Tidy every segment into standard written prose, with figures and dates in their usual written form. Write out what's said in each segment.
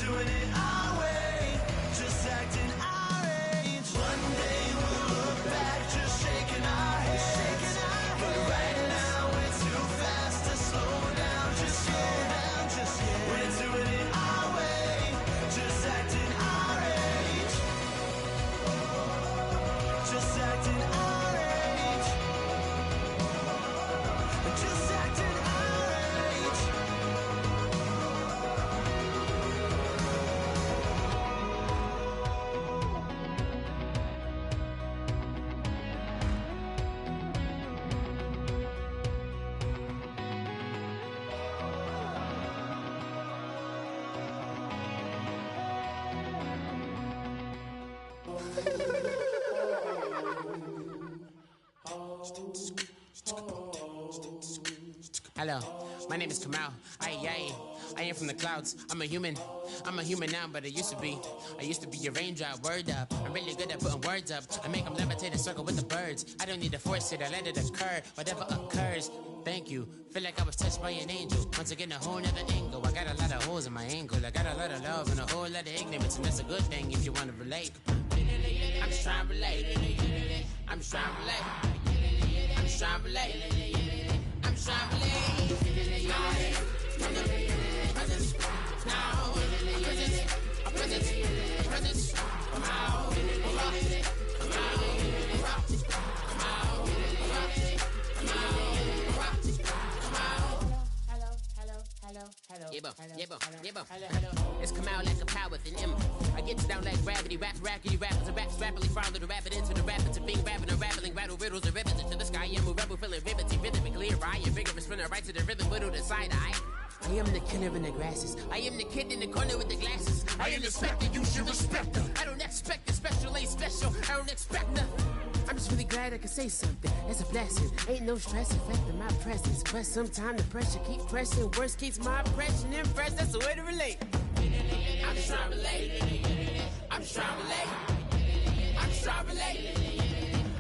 doing it our way, just acting our age. One day we'll look back, just shaking our heads. But right now we're too fast to slow down, just yet. We're doing it our way, just acting our age. Just acting our age. Just acting our age. Hello, my name is Kamal. I am from the clouds. I'm a human now, but I used to be a raindrop. Word up, I'm really good at putting words up. I make them levitate and circle with the birds. I don't need to force it, I let it occur. Whatever occurs, thank you. Feel like I was touched by an angel. Once again, a whole nother angle. I got a lot of holes in my angle. I got a lot of love and a whole lot of ignorance, and that's a good thing if you want to relate. I'm just trying to relate. I'm just trying to relate. I'm just trying to relate. I'm just trying to relate. Presence, now, presence, come out, come It's come out like a power within him. I get down like gravity, rackety rappers and raps rapidly follow the rapid into the rapids and being rapping and rattling, rattle riddles and rivets into the sky. I'm a rebel feeling riveting, rhythmically right and vigorous, spinning right to the rhythm, widow to side eye. I am the killer in the grasses. I am the kid in the corner with the glasses. I am the specter, you should respect her. I don't expect the special, ain't special. I don't expect nothing. I'm just really glad I could say something. That's a blessing. Ain't no stress affecting my presence. But sometimes the pressure keep pressing. Worst keeps my impression impressed. That's the way to relate. I'm just trying to relate. I'm just trying to relate. I'm just trying to relate.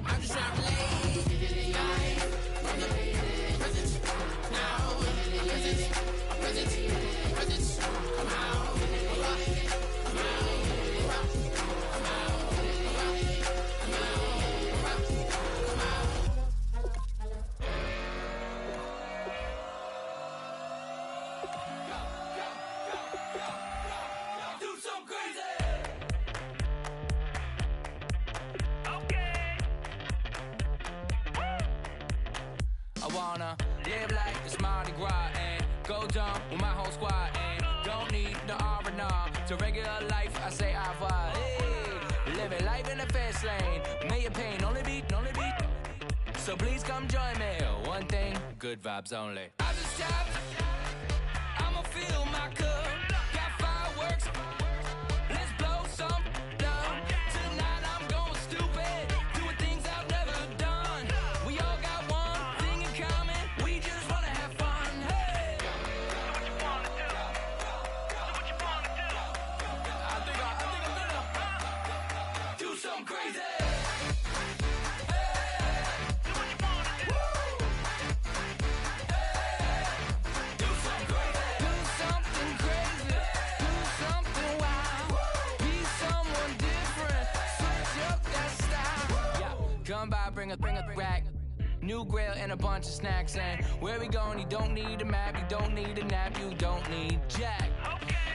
I'm just trying to relate. From the presence, now, presence, come out, come out, come out. Live like it's Mardi Gras and go dumb with my whole squad and don't need no R&R. To regular life, I say au revoir. Hey, living life in a fast lane. May your pain only beat. So please come join me. One thing, good vibes only. I just tapped. I'ma fill my cup. Got fireworks. Let's blow some down. Tonight I'm going stupid. Doing things I've never done. We all got one thing in common. We just wanna have fun. Hey! Do what you wanna do. Do what you wanna do. I think I'm gonna do something crazy. Come by, bring a rack. New grill and a bunch of snacks. And where we going, you don't need a map, you don't need a nap, you don't need jack.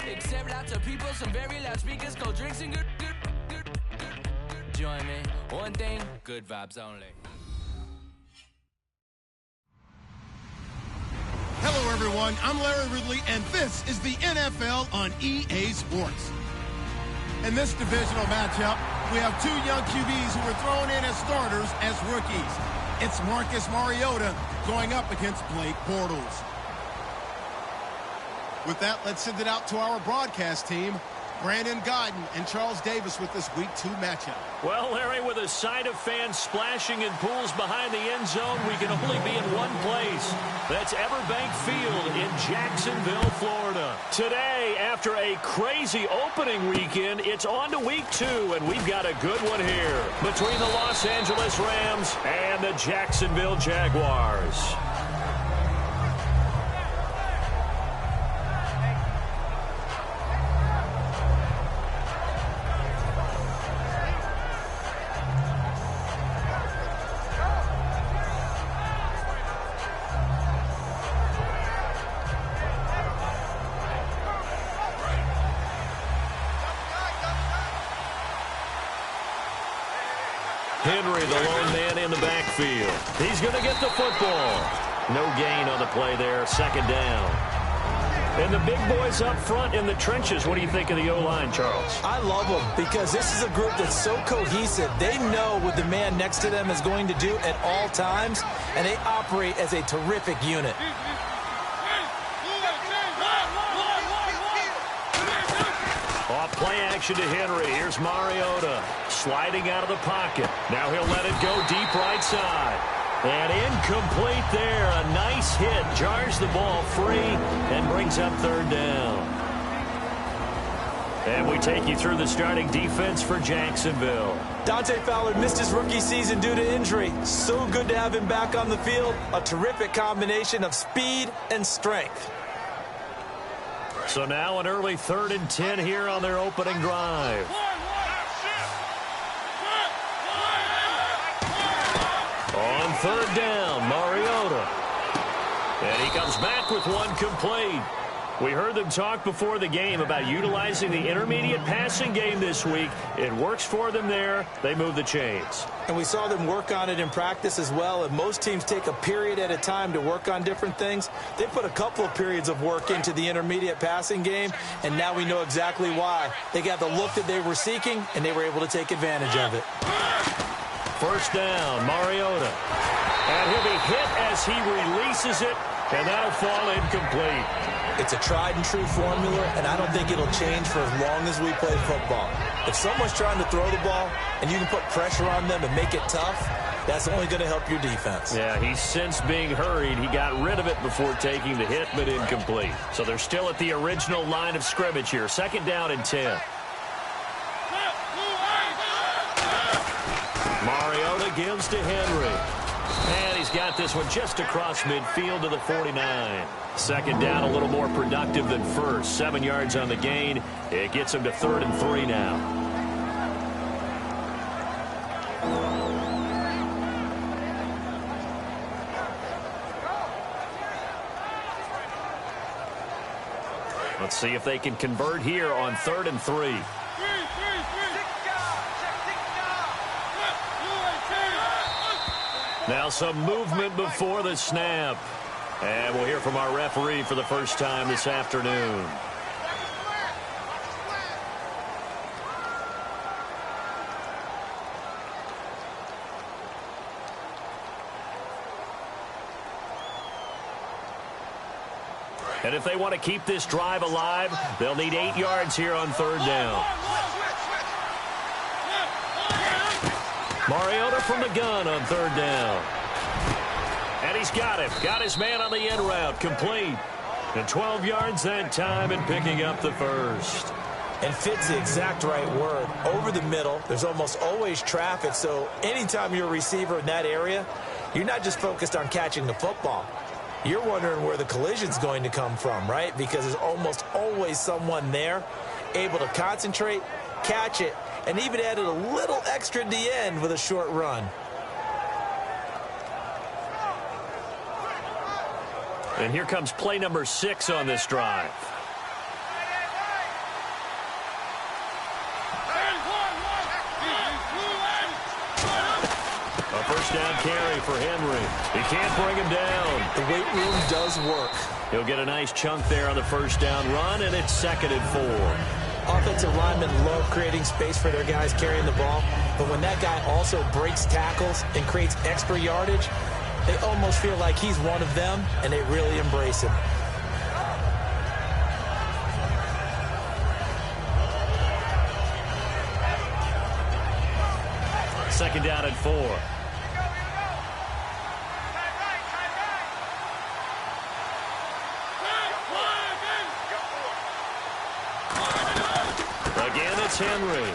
Except lots of people, some very loud speakers, cold drinks and good. Join me. One thing, good vibes only. Hello, everyone. I'm Larry Ridley, and this is the NFL on EA Sports. In this divisional matchup, we have two young QBs who were thrown in as starters as rookies. It's Marcus Mariota going up against Blake Bortles. With that, let's send it out to our broadcast team. Brandon Godden and Charles Davis with this Week 2 matchup. Well, Larry, with a sight of fans splashing in pools behind the end zone, we can only be in one place. That's Everbank Field in Jacksonville, Florida. Today, after a crazy opening weekend, it's on to Week 2, and we've got a good one here between the Los Angeles Rams and the Jacksonville Jaguars. Henry, the lone man in the backfield. He's going to get the football. No gain on the play there, second down. And the big boys up front in the trenches. What do you think of the O-line, Charles? I love them because this is a group that's so cohesive. They know what the man next to them is going to do at all times, and they operate as a terrific unit. Off play action to Henry. Here's Mariota sliding out of the pocket. Now he'll let it go deep right side. And incomplete there. A nice hit. Jars the ball free and brings up third down. And we take you through the starting defense for Jacksonville. Dante Fowler missed his rookie season due to injury. So good to have him back on the field. A terrific combination of speed and strength. So now an early 3rd and 10 here on their opening drive. On 3rd down, Mariota. And he comes back with one complete. We heard them talk before the game about utilizing the intermediate passing game this week. It works for them there. They move the chains. And we saw them work on it in practice as well. And most teams take a period at a time to work on different things. They put a couple of periods of work into the intermediate passing game, and now we know exactly why. They got the look that they were seeking, and they were able to take advantage of it. First down, Mariota. And he'll be hit as he releases it, and that'll fall incomplete. It's a tried-and-true formula, and I don't think it'll change for as long as we play football. If someone's trying to throw the ball and you can put pressure on them and make it tough, that's only going to help your defense. Yeah, he's since being hurried. He got rid of it before taking the hit, but incomplete. So they're still at the original line of scrimmage here. 2nd down and 10. Mariota gives to Henry. And he's got this one just across midfield to the 49. 2nd down, a little more productive than first. 7 yards on the gain. It gets him to 3rd and 3 now. Let's see if they can convert here on 3rd and 3. Now some movement before the snap. And we'll hear from our referee for the first time this afternoon. And if they want to keep this drive alive, they'll need 8 yards here on 3rd down. Mariota from the gun on 3rd down. And he's got it. Got his man on the end route. Complete. And 12 yards that time and picking up the first. And fit's the exact right word. Over the middle, there's almost always traffic. So anytime you're a receiver in that area, you're not just focused on catching the football. You're wondering where the collision's going to come from, right? Because there's almost always someone there able to concentrate, catch it, and even added a little extra at the end with a short run. And here comes play number 6 on this drive. A first down carry for Henry. He can't bring him down. The weight room does work. He'll get a nice chunk there on the first down run, and it's 2nd and 4. Offensive linemen love creating space for their guys carrying the ball, but when that guy also breaks tackles and creates extra yardage, they almost feel like he's one of them, and they really embrace him. Second down and 4. Again, it's Henry.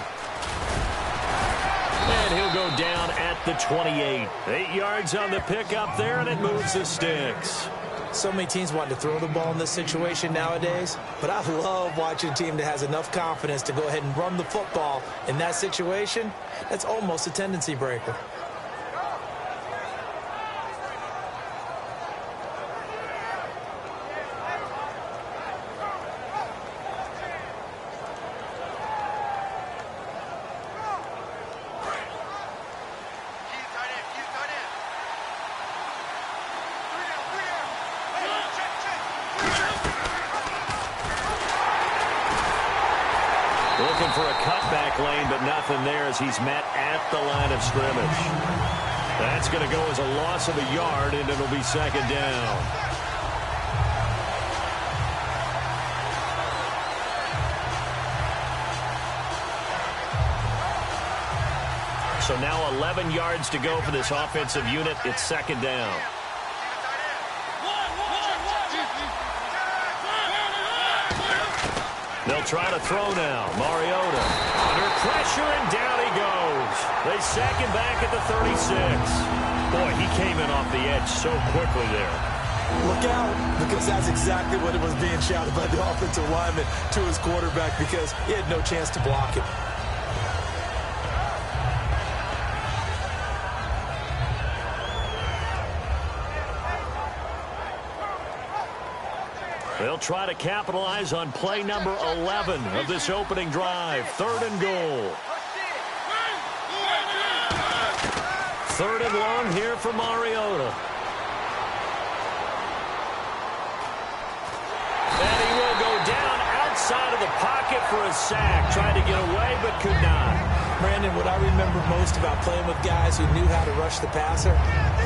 And he'll go down at the 28. 8 yards on the pickup there, and it moves the sticks. So many teams want to throw the ball in this situation nowadays, but I love watching a team that has enough confidence to go ahead and run the football in that situation. That's almost a tendency breaker. looking for a cutback lane, but nothing there as he's met at the line of scrimmage. That's going to go as a loss of a yard, and it'll be second down. So now 11 yards to go for this offensive unit. It's second down. They'll try to throw now. Mariota under pressure, and down he goes. They sack him back at the 36. Boy, he came in off the edge so quickly there. Look out, because that's exactly what it was being shouted by the offensive lineman to his quarterback, because he had no chance to block him. They'll try to capitalize on play number 11 of this opening drive. Third and goal. Third and long here for Mariota. And he will go down outside of the pocket for a sack. Tried to get away, but could not. Brandon, what I remember most about playing with guys who knew how to rush the passer,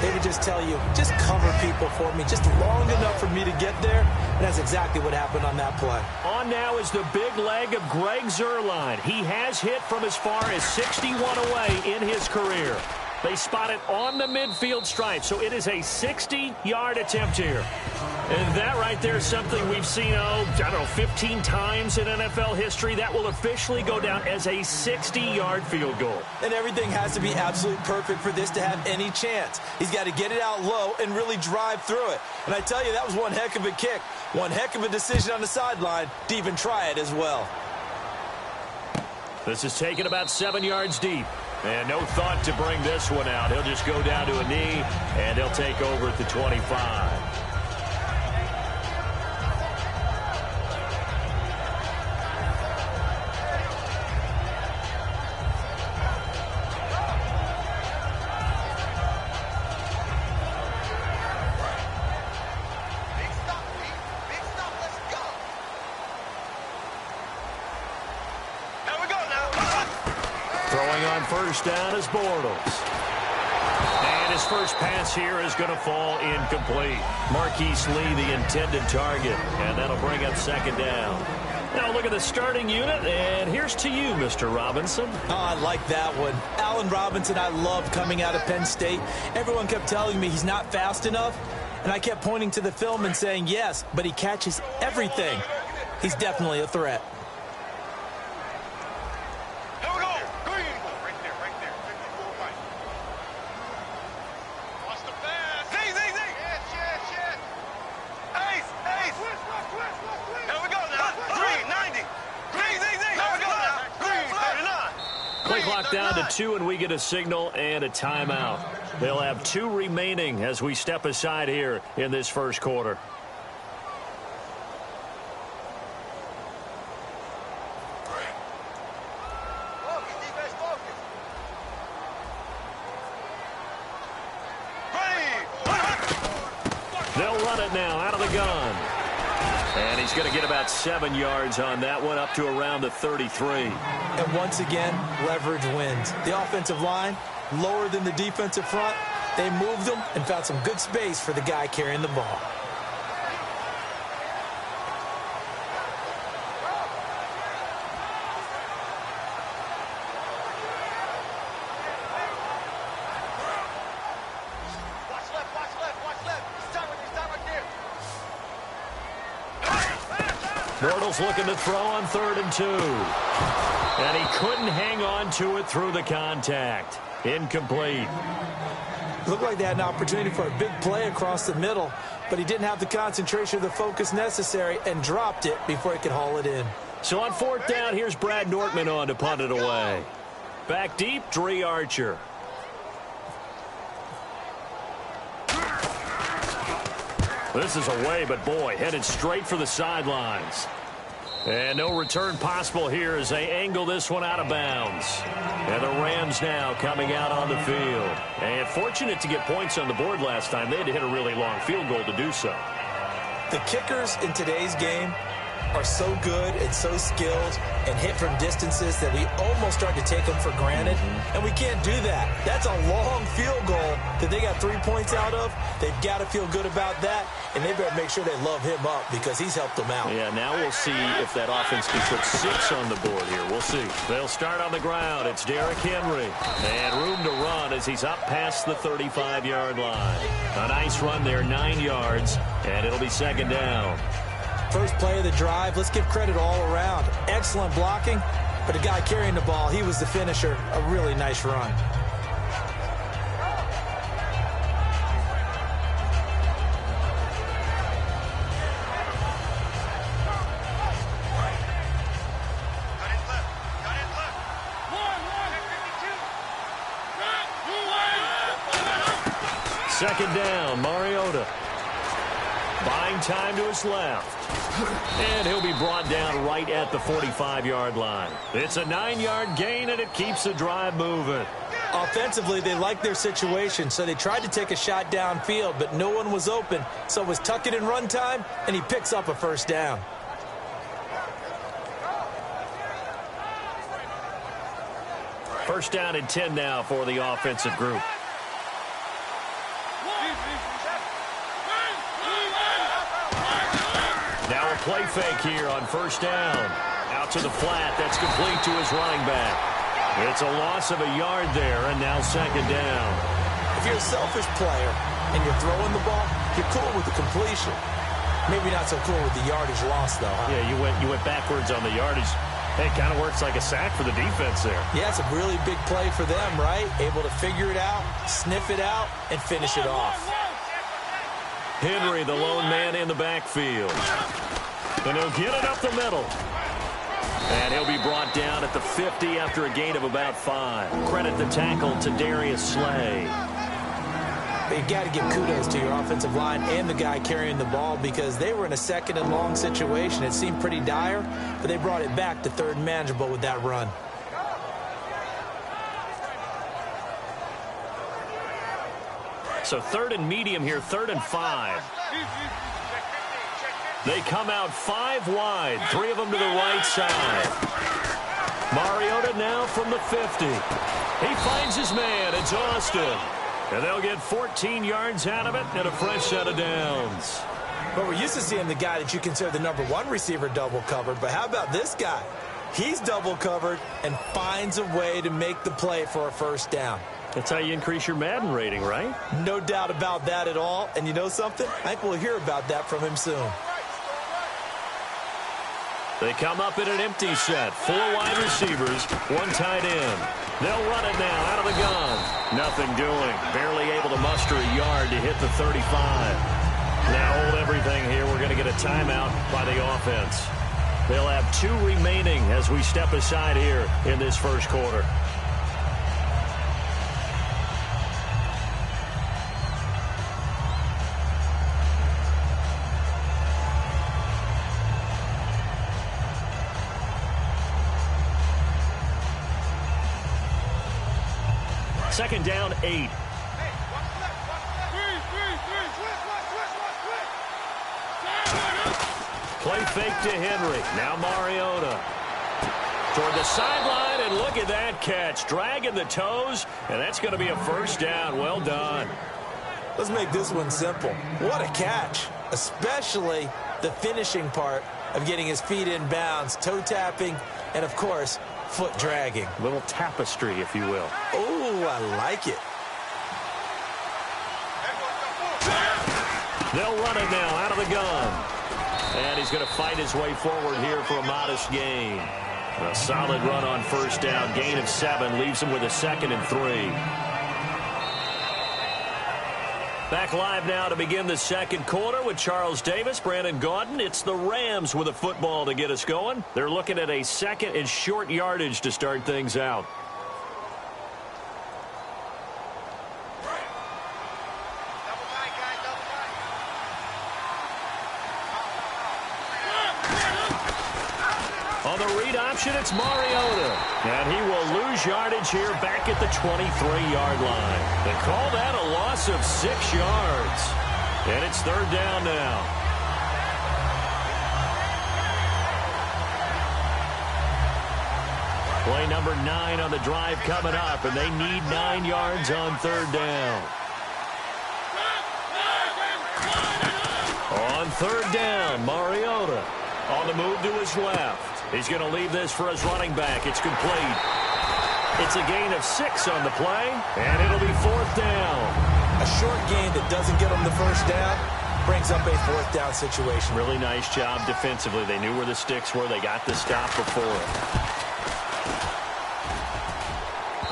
they would just tell you, just cover people for me, just long enough for me to get there. And that's exactly what happened on that play. On now is the big leg of Greg Zuerlein. He has hit from as far as 61 away in his career. They spot it on the midfield stripe, so it is a 60-yard attempt here. And that right there is something we've seen, 15 times in NFL history. That will officially go down as a 60-yard field goal. And everything has to be absolutely perfect for this to have any chance. He's got to get it out low and really drive through it. And I tell you, that was one heck of a kick. One heck of a decision on the sideline to even try it as well. This is taken about 7 yards deep. And no thought to bring this one out. He'll just go down to a knee, and he'll take over at the 25. First down is Bortles. And his first pass here is going to fall incomplete. Marquise Lee, the intended target. And that'll bring up second down. Now look at the starting unit, and here's to you, Mr. Robinson. Oh, I like that one. Allen Robinson, I love coming out of Penn State. Everyone kept telling me he's not fast enough, and I kept pointing to the film and saying yes, but he catches everything. He's definitely a threat. Down to 2, and we get a signal and a timeout. They'll have 2 remaining as we step aside here in this first quarter. They'll run it now out of the gun. And he's going to get about 7 yards on that one, up to around the 33. And once again, leverage wins. The offensive line, lower than the defensive front. They moved them and found some good space for the guy carrying the ball. Bortles looking to throw on 3rd and 2. And he couldn't hang on to it through the contact. Incomplete. Looked like they had an opportunity for a big play across the middle, but he didn't have the concentration or the focus necessary and dropped it before he could haul it in. So on 4th down, here's Brad Nortman on to punt it away. Back deep, Dre Archer. This is away, but boy, headed straight for the sidelines. And no return possible here as they angle this one out of bounds. And the Rams now coming out on the field. And fortunate to get points on the board last time. They had to hit a really long field goal to do so. The kickers in today's game are so good and so skilled and hit from distances that we almost start to take them for granted, and we can't do that. That's a long field goal that they got 3 points out of. They've got to feel good about that, and they better make sure they love him up because he's helped them out. Yeah, now we'll see if that offense can put 6 on the board here. We'll see. They'll start on the ground. It's Derrick Henry. And room to run as he's up past the 35-yard line. A nice run there, 9 yards, and it'll be second down. First play of the drive, let's give credit all around. Excellent blocking, but the guy carrying the ball, he was the finisher. A really nice run. Second down, Mariota. Buying time to his left. And he'll be brought down right at the 45-yard line. It's a 9-yard gain, and it keeps the drive moving. Offensively, they liked their situation, so they tried to take a shot downfield, but no one was open. So it was tuck it in run time, and he picks up a first down. First down and 10 now for the offensive group. Now a play fake here on first down. Out to the flat. That's complete to his running back. It's a loss of a yard there, and now second down. If you're a selfish player and you're throwing the ball, you're cool with the completion. Maybe not so cool with the yardage loss, though. Huh? Yeah, you went backwards on the yardage. Hey, it kind of works like a sack for the defense there. Yeah, it's a really big play for them, right? Able to figure it out, sniff it out, and finish it off. Henry, the lone man in the backfield. And he'll get it up the middle. And he'll be brought down at the 50 after a gain of about 5. Credit the tackle to Darius Slay. You've got to give kudos to your offensive line and the guy carrying the ball because they were in a second and long situation. It seemed pretty dire, but they brought it back to third and manageable with that run. So third and medium here, 3rd and 5. They come out 5 wide, 3 of them to the right side. Mariota now from the 50. He finds his man. It's Austin. And they'll get 14 yards out of it and a fresh set of downs. But we're used to seeing the guy that you consider the #1 receiver double covered. But how about this guy? He's double covered and finds a way to make the play for a first down. That's how you increase your Madden rating, right? No doubt about that at all. And you know something? I think we'll hear about that from him soon. They come up in an empty set. 4 wide receivers, 1 tight end. They'll run it now out of the gun. Nothing doing. Barely able to muster a yard to hit the 35. Now hold everything here. We're going to get a timeout by the offense. They'll have 2 remaining as we step aside here in this first quarter. Second down, 8. Play fake to Henry. Now Mariota. Toward the sideline, and look at that catch. Dragging the toes, and that's going to be a first down. Well done. Let's make this one simple. What a catch, especially the finishing part of getting his feet in bounds, toe tapping, and, of course, foot dragging. A little tapestry, if you will. Oh, I like it. They'll run it now out of the gun. And he's going to fight his way forward here for a modest gain. A solid run on first down. Gain of 7 leaves him with a 2nd and 3. Back live now to begin the second quarter with Charles Davis, Brandon Gaudin. It's the Rams with a football to get us going. They're looking at a 2nd and short yardage to start things out. On the read option, it's Mariota. And he will lose yardage here back at the 23-yard line. They call that a loss of 6 yards. And it's 3rd down now. Play number 9 on the drive coming up, and they need 9 yards on third down. On third down, Mariota on the move to his left. He's going to leave this for his running back. It's complete. It's a gain of 6 on the play, and it'll be fourth down. A short gain that doesn't get them the first down brings up a fourth down situation. Really nice job defensively. They knew where the sticks were. They got the stop before it.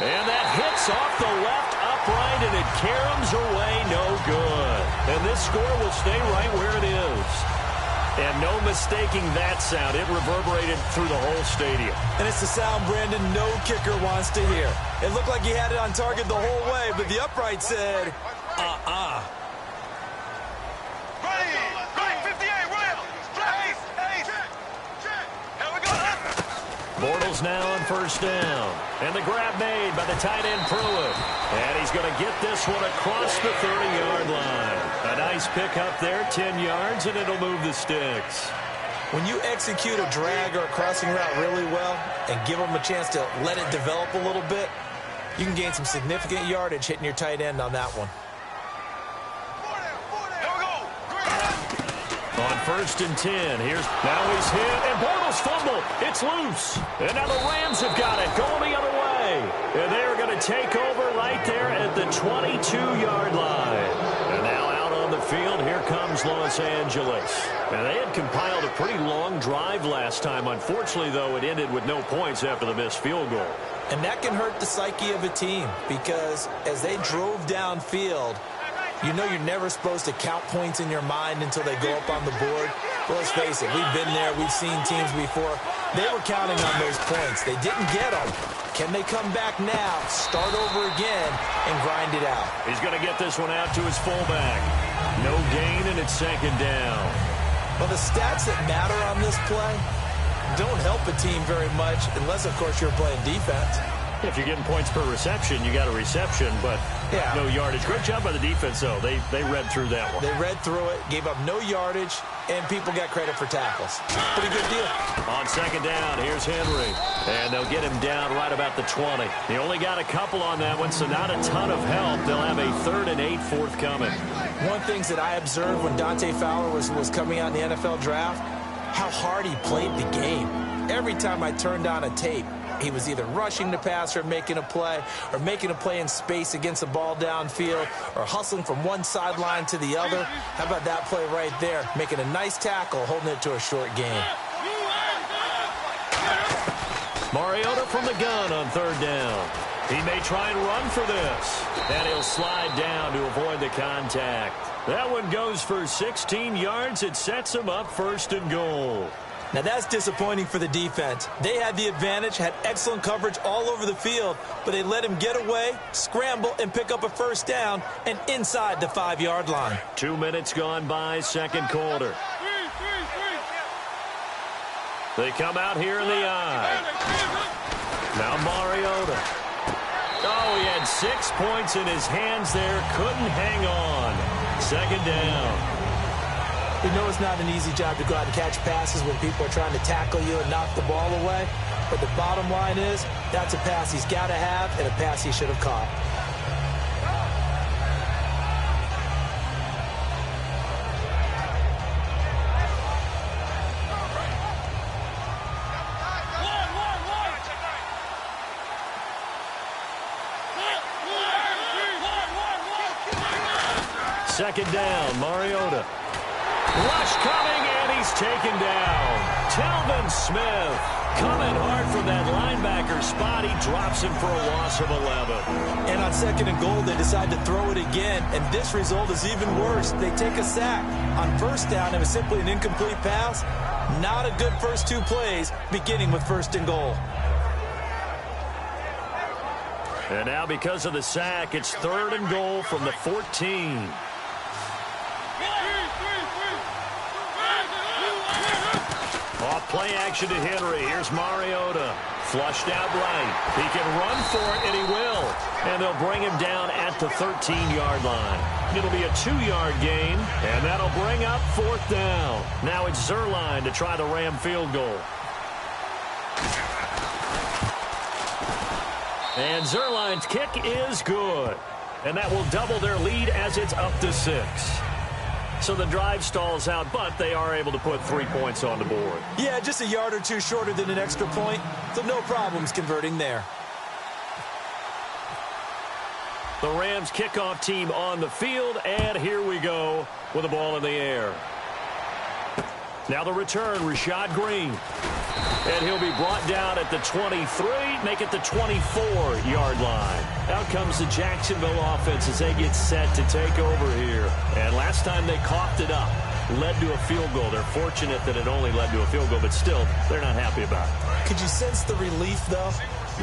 And that hits off the left upright, and it caroms away no good. And this score will stay right where it is. And no mistaking that sound. It reverberated through the whole stadium. And it's the sound, Brandon, no kicker wants to hear. It looked like he had it on target the whole way, but the upright said, Bortles now on first down. And the grab made by the tight end Pruitt. And he's going to get this one across the 30-yard line. A nice pickup there, 10 yards, and it'll move the sticks. When you execute a drag or a crossing route really well and give them a chance to let it develop a little bit, you can gain some significant yardage hitting your tight end on that one. On first and 10, now he's hit, and Bortles fumble. It's loose. And now the Rams have got it, going the other way. And they're going to take over right there at the 22-yard line. And now out on the field, here comes Los Angeles. And they had compiled a pretty long drive last time. Unfortunately, though, it ended with no points after the missed field goal. And that can hurt the psyche of a team because as they drove downfield, you know you're never supposed to count points in your mind until they go up on the board. Well, let's face it, we've been there. We've seen teams before. They were counting on those points. They didn't get them. Can they come back now, start over again, and grind it out? He's going to get this one out to his fullback. No gain, and it's second down. Well, the stats that matter on this play don't help a team very much unless, of course, you're playing defense. If you're getting points per reception, you got a reception, but no yardage. Great job by the defense, though. They read through that one. They read through it, gave up no yardage, and people got credit for tackles. Pretty good deal. On second down, here's Henry. And they'll get him down right about the 20. They only got a couple on that one, so not a ton of help. They'll have a 3rd and 8 forthcoming. One thing that I observed when Dante Fowler was coming out in the NFL draft, how hard he played the game. Every time I turned on a tape, he was either rushing the passer, making a play, or making a play in space against the ball downfield, or hustling from one sideline to the other. How about that play right there? Making a nice tackle, holding it to a short gain. Mariota from the gun on third down. He may try and run for this. And he'll slide down to avoid the contact. That one goes for 16 yards. It sets him up 1st and goal. Now that's disappointing for the defense. They had the advantage, had excellent coverage all over the field, but they let him get away, scramble, and pick up a 1st down and inside the 5-yard line. 2 minutes gone by, second quarter. They come out here in the eye. Now Mariota. Oh, he had 6 points in his hands there. Couldn't hang on. Second down. We know it's not an easy job to go out and catch passes when people are trying to tackle you and knock the ball away. But the bottom line is, that's a pass he's got to have and a pass he should have caught. Second down, Mariota. Rush coming, and he's taken down. Telvin Smith coming hard from that linebacker spot. He drops him for a loss of 11. And on 2nd and goal, they decide to throw it again, and this result is even worse. They take a sack. On 1st down, it was simply an incomplete pass. Not a good first 2 plays, beginning with 1st and goal. And now because of the sack, it's 3rd and goal from the 14. Off play action to Henry. Here's Mariota. Flushed out right. He can run for it, and he will. And they'll bring him down at the 13-yard line. It'll be a 2-yard gain, and that'll bring up 4th down. Now it's Zerline to try the Ram field goal. And Zerline's kick is good. And that will double their lead as it's up to 6. So the drive stalls out, but they are able to put 3 points on the board. Yeah, just a yard or two shorter than an extra point, so no problems converting there. The Rams kickoff team on the field, and here we go with the ball in the air. Now the return, Rashad Green. And he'll be brought down at the 23, make it the 24-yard line. Out comes the Jacksonville offense as they get set to take over here. And last time they coughed it up, led to a field goal. They're fortunate that it only led to a field goal, but still, they're not happy about it. Could you sense the relief, though,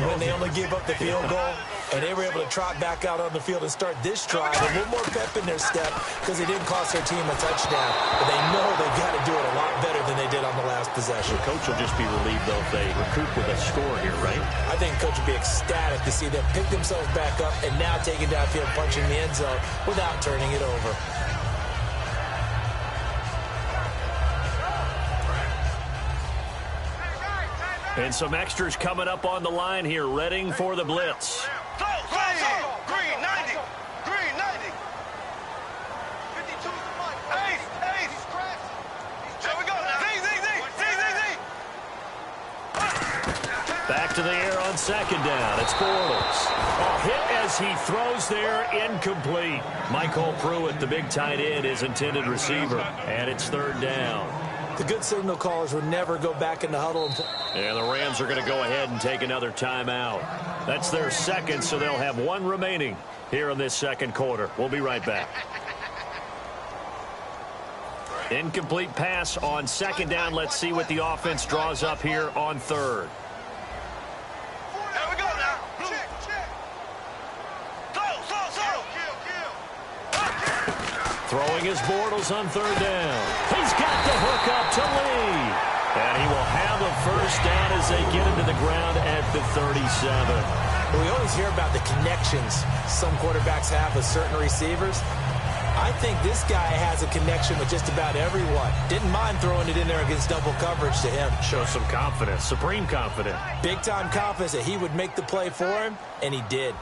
when they only gave up the field goal? And they were able to trot back out on the field and start this drive a little more pep in their step because they didn't cost their team a touchdown. But they know they've got to do it a lot better than they did on the last possession. The coach will just be relieved, though, if they recoup with a score here, right? I think the coach will be ecstatic to see them pick themselves back up and now take it downfield, punching the end zone without turning it over. And some extras coming up on the line here, readying for the blitz. Green 90. Green 90. 52 Ace. He's crashing. There we go now. Z. Back to the air on second down. It's Bortles. A hit as he throws there, incomplete. Michael Pruitt, the big tight end, his intended receiver. And it's third down. The good signal callers would never go back in the huddle. And the Rams are going to go ahead and take another timeout. That's their second, so they'll have one remaining here in this second quarter. We'll be right back. Incomplete pass on second down. Let's see what the offense draws up here on third. There we go now. Check. Throwing his Bortles on third down. He's got the hook up to Lee. And he will have a first down as they get him to the ground at the 37. We always hear about the connections some quarterbacks have with certain receivers. I think this guy has a connection with just about everyone. Didn't mind throwing it in there against double coverage to him. Shows some confidence, supreme confidence. Big-time confidence that he would make the play for him, and he did.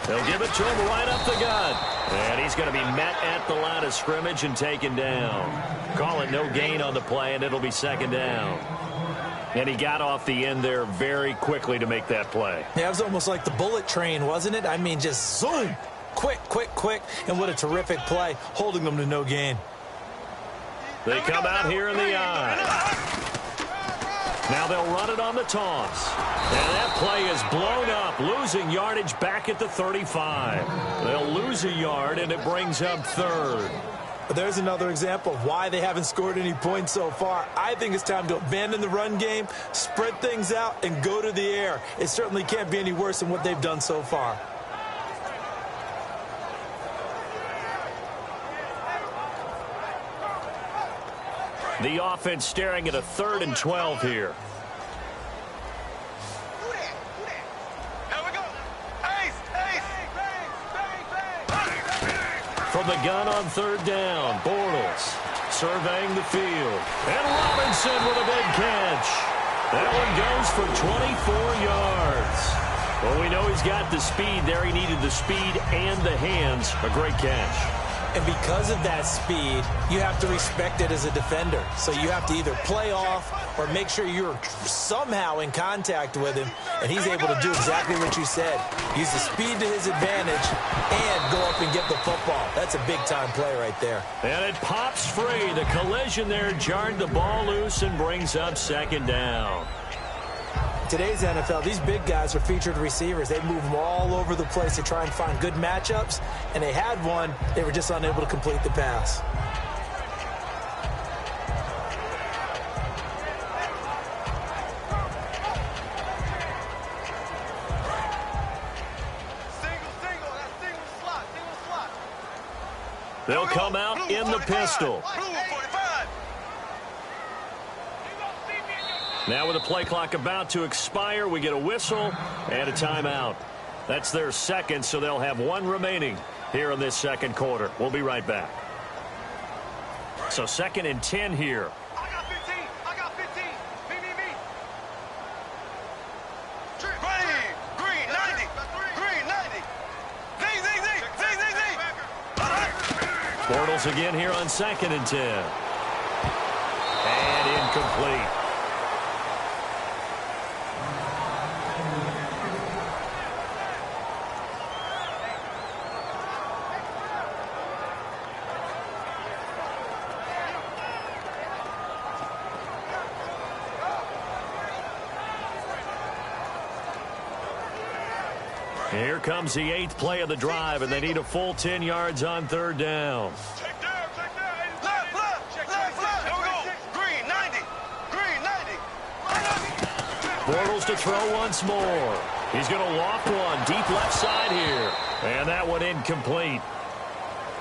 They'll give it to him right up the gut. And he's going to be met at the line of scrimmage and taken down. Call it no gain on the play, and it'll be second down. And he got off the end there very quickly to make that play. Yeah, it was almost like the bullet train, wasn't it? I mean, just zoom. Quick. And what a terrific play, holding them to no gain. They come out here in the eye. Now they'll run it on the toss. And that play is blown up, losing yardage back at the 35. They'll lose a yard, and it brings up third. But there's another example of why they haven't scored any points so far. I think it's time to abandon the run game, spread things out, and go to the air. It certainly can't be any worse than what they've done so far. The offense staring at a 3rd and 12 here. From the gun on third down, Bortles surveying the field. And Robinson with a big catch. That one goes for 24 yards. Well, we know he's got the speed there. He needed the speed and the hands. A great catch. And because of that speed, you have to respect it as a defender. So you have to either play off or make sure you're somehow in contact with him. And he's able to do exactly what you said. Use the speed to his advantage and go up and get the football. That's a big-time play right there. And it pops free. The collision there jarred the ball loose and brings up second down. Today's NFL, these big guys are featured receivers. They move them all over the place to try and find good matchups, and they had one. They were just unable to complete the pass. Single slot. They'll come out in the pistol. Now with the play clock about to expire, we get a whistle and a timeout. That's their second, so they'll have one remaining here in this second quarter. We'll be right back. So 2nd and 10 here. I got 15. Bortles again here on 2nd and 10. And incomplete. Here comes the 8th play of the drive, and they need a full 10 yards on 3rd down. Check down. Left. Here we go. Green, 90. Green, 90. Bortles to throw once more. He's going to loft one deep left side here. And that one incomplete.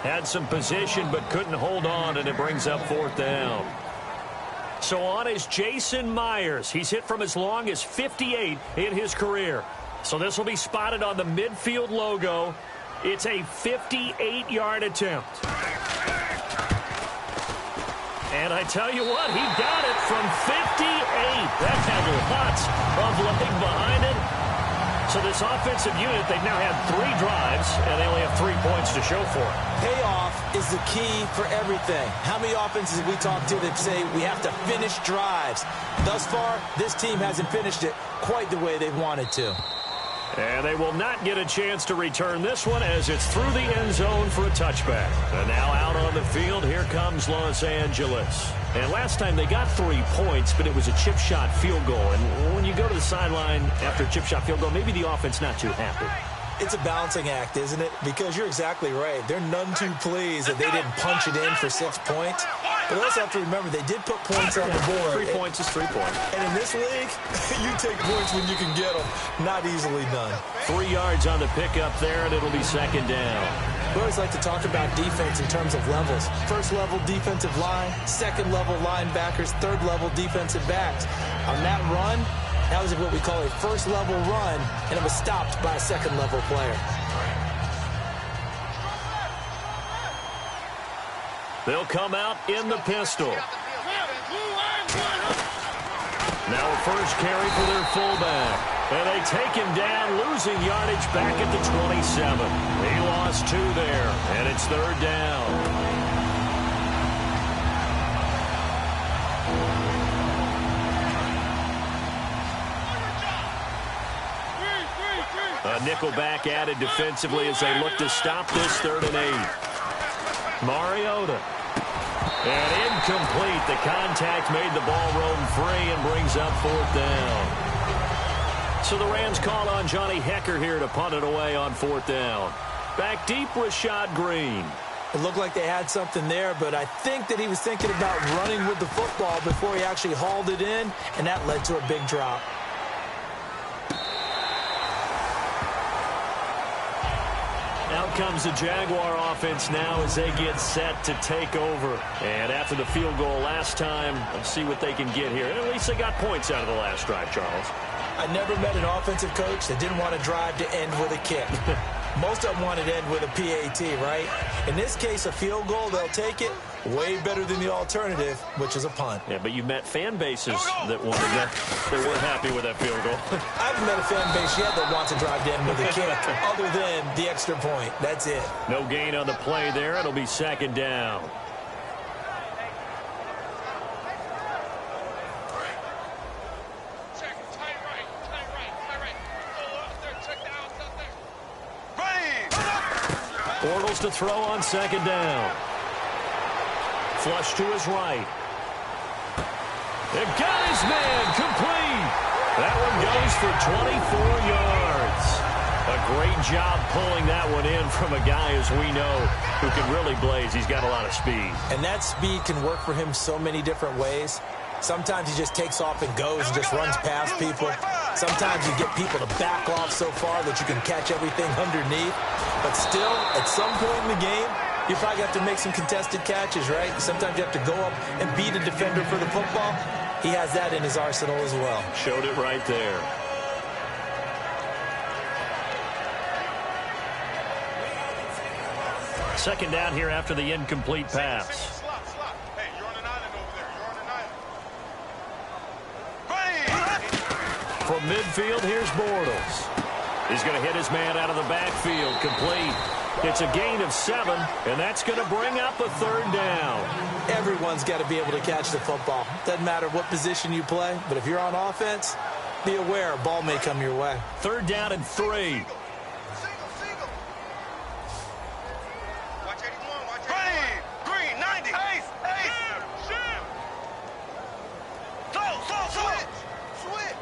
Had some position but couldn't hold on, and it brings up 4th down. So on is Jason Myers. He's hit from as long as 58 in his career. So this will be spotted on the midfield logo. It's a 58-yard attempt. And I tell you what, he got it from 58. That had lots of leg behind it. So this offensive unit, they've now had 3 drives, and they only have 3 points to show for it. Payoff is the key for everything. How many offenses have we talked to that say we have to finish drives? Thus far, this team hasn't finished it quite the way they've wanted to. And they will not get a chance to return this one as it's through the end zone for a touchback. And now out on the field, here comes Los Angeles. And last time they got 3 points, but it was a chip shot field goal. And when you go to the sideline after a chip shot field goal, maybe the offense not too happy. It's a balancing act, isn't it? Because you're exactly right. They're none too pleased that they didn't punch it in for 6 points. But also have to remember, they did put points on the board. 3 points is 3 points. And in this league, you take points when you can get them. Not easily done. 3 yards on the pickup there, and it'll be 2nd down. We always like to talk about defense in terms of levels. First level defensive line, second level linebackers, third level defensive backs. On that run, that was what we call a first level run, and it was stopped by a second level player. They'll come out in the pistol. Now a first carry for their fullback. And they take him down, losing yardage back at the 27. He lost 2 there, and it's 3rd down. A nickelback added defensively as they look to stop this 3rd and 8. Mariota. And incomplete. The contact made the ball roam free and brings up 4th down. So the Rams call on Johnny Hecker here to punt it away on 4th down. Back deep, Rashad Green. It looked like they had something there, but I think that he was thinking about running with the football before he actually hauled it in, and that led to a big drop. Out comes the Jaguar offense now as they get set to take over. And after the field goal last time, let's see what they can get here. And at least they got points out of the last drive, Charles. I never met an offensive coach that didn't want to drive to end with a kick. Most of them wanted to end with a PAT, right? In this case, a field goal, they'll take it. Way better than the alternative, which is a punt. Yeah, but you met fan bases that wanted that. They weren't happy with that field goal. I haven't met a fan base yet that wants to drive to end with a kick, other than the extra point. That's it. No gain on the play there. It'll be 2nd down. Bortles to throw on 2nd down. Flush to his right. It got his man complete. That one goes for 24 yards. A great job pulling that one in from a guy, as we know, who can really blaze. He's got a lot of speed. And that speed can work for him so many different ways. Sometimes he just takes off and goes and just runs past people. Sometimes you get people to back off so far that you can catch everything underneath. But still, at some point in the game, you probably have to make some contested catches, right? Sometimes you have to go up and beat a defender for the football. He has that in his arsenal as well. Showed it right there. Second down here after the incomplete pass. Hey, you're on an island over there. You're on an island. From midfield, here's Bortles. He's going to hit his man out of the backfield. Complete. It's a gain of 7, and that's going to bring up a 3rd down. Everyone's got to be able to catch the football. Doesn't matter what position you play, but if you're on offense, be aware a ball may come your way. 3rd down and 3. Single. Watch 81, watch 81. Green, 90. Ace. Shim. Switch.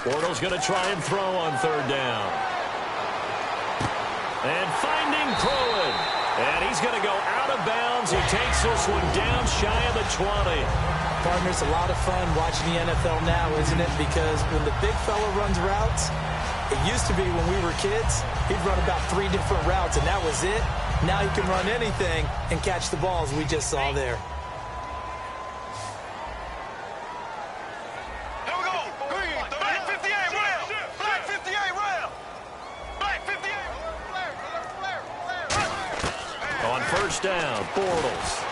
Bortles going to try and throw on 3rd down. And finding Pruitt. And he's going to go out of bounds. He takes this one down shy of the 20. Partner, it's a lot of fun watching the NFL now, isn't it? Because when the big fella runs routes, it used to be when we were kids, he'd run about 3 different routes, and that was it. Now he can run anything and catch the balls we just saw there. Here we go. Green, Black 58 round. Black 58 round. Black 58. On 1st down, Bortles.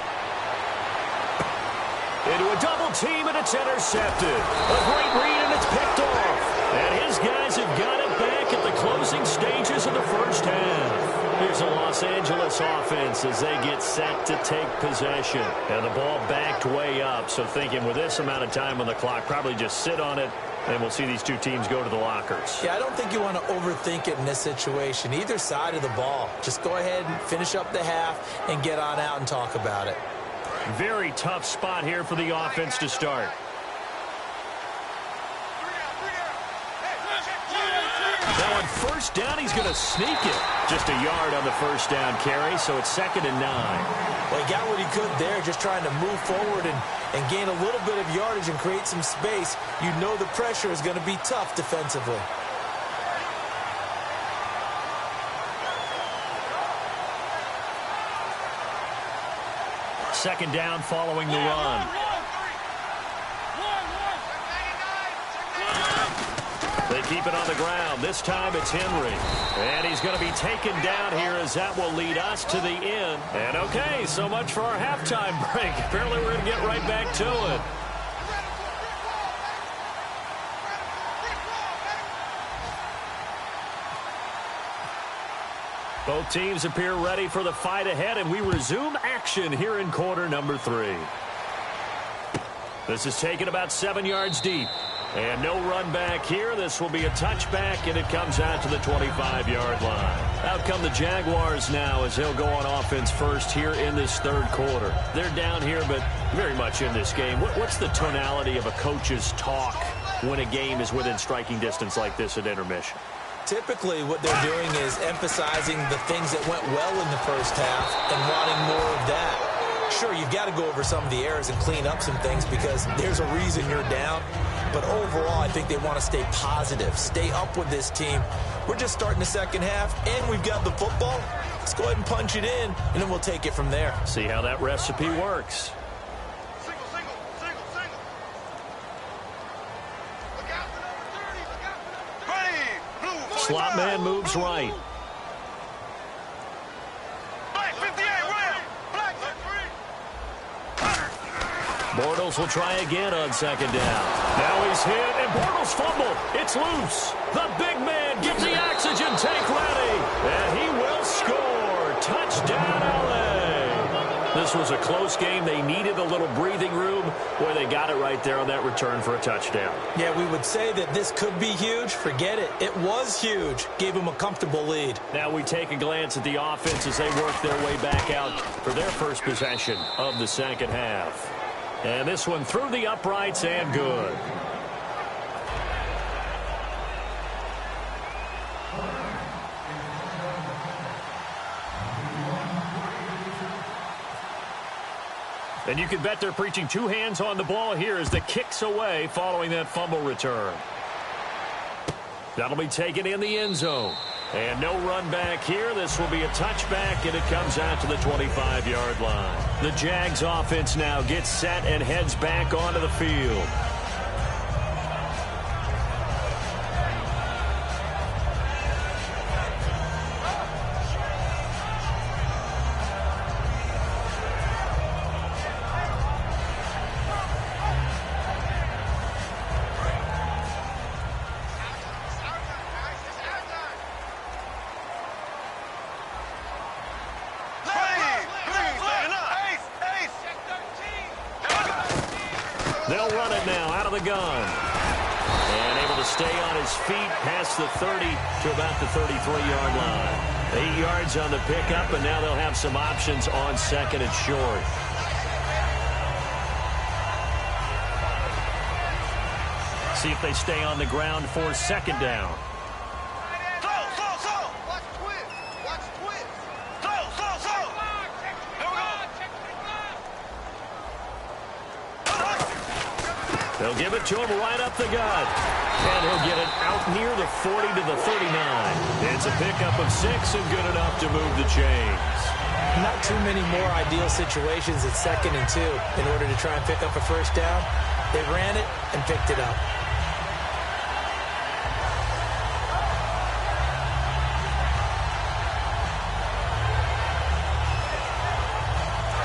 Into a double team, and it's intercepted. A great read, and it's picked off. And his guys have got it back at the closing stages of the 1st half. Here's a Los Angeles offense as they get set to take possession. And the ball backed way up, so thinking with this amount of time on the clock, probably just sit on it, and we'll see these two teams go to the lockers. Yeah, I don't think you want to overthink it in this situation. Either side of the ball. Just go ahead and finish up the half and get on out and talk about it. Very tough spot here for the offense to start. Now on 1st down, he's going to sneak it. Just a yard on the 1st down carry, so it's 2nd and 9. Well, he got what he could there, just trying to move forward and gain a little bit of yardage and create some space. You know the pressure is going to be tough defensively. 2nd down following the run. They keep it on the ground. This time it's Henry. And he's going to be taken down here as that will lead us to the end. And okay, so much for our halftime break. Apparently we're going to get right back to it. Both teams appear ready for the fight ahead, and we resume action here in quarter number 3. This is taken about 7 yards deep. And no run back here. This will be a touchback, and it comes out to the 25-yard line. Out come the Jaguars now as they'll go on offense first here in this 3rd quarter. They're down here, but very much in this game. What's the tonality of a coach's talk when a game is within striking distance like this at intermission? Typically, what they're doing is emphasizing the things that went well in the 1st half and wanting more of that. Sure, you've got to go over some of the errors and clean up some things because there's a reason you're down. But overall, I think they want to stay positive, stay up with this team. We're just starting the 2nd half, and we've got the football. Let's go ahead and punch it in, and then we'll take it from there. See how that recipe works. Single. Look out for number 30. Look out for number 30. Ready. Blue. Slot man moves right. Black 58 round. Black 3. Bortles will try again on 2nd down. Now he's hit, and Bortles fumble. It's loose. The big man gets the oxygen tank ready, and he will score. Touchdown, L.A. This was a close game. They needed a little breathing room. Boy, they got it right there on that return for a touchdown. Yeah, we would say that this could be huge. Forget it. It was huge. Gave them a comfortable lead. Now we take a glance at the offense as they work their way back out for their first possession of the 2nd half. And this one through the uprights and good. And you can bet they're preaching 2 hands on the ball here as the kick's away following that fumble return. That'll be taken in the end zone. And no run back here. This will be a touchback, and it comes out to the 25-yard line. The Jags offense now gets set and heads back onto the field. They'll run it now out of the gun. And able to stay on his feet past the 30 to about the 33-yard line. 8 yards on the pickup, and now they'll have some options on second and short. See if they stay on the ground for second down. They'll give it to him right up the gut. And he'll get it out near the 40 to the 39. It's a pickup of 6 and good enough to move the chains. Not too many more ideal situations at 2nd and 2 in order to try and pick up a first down. They ran it and picked it up.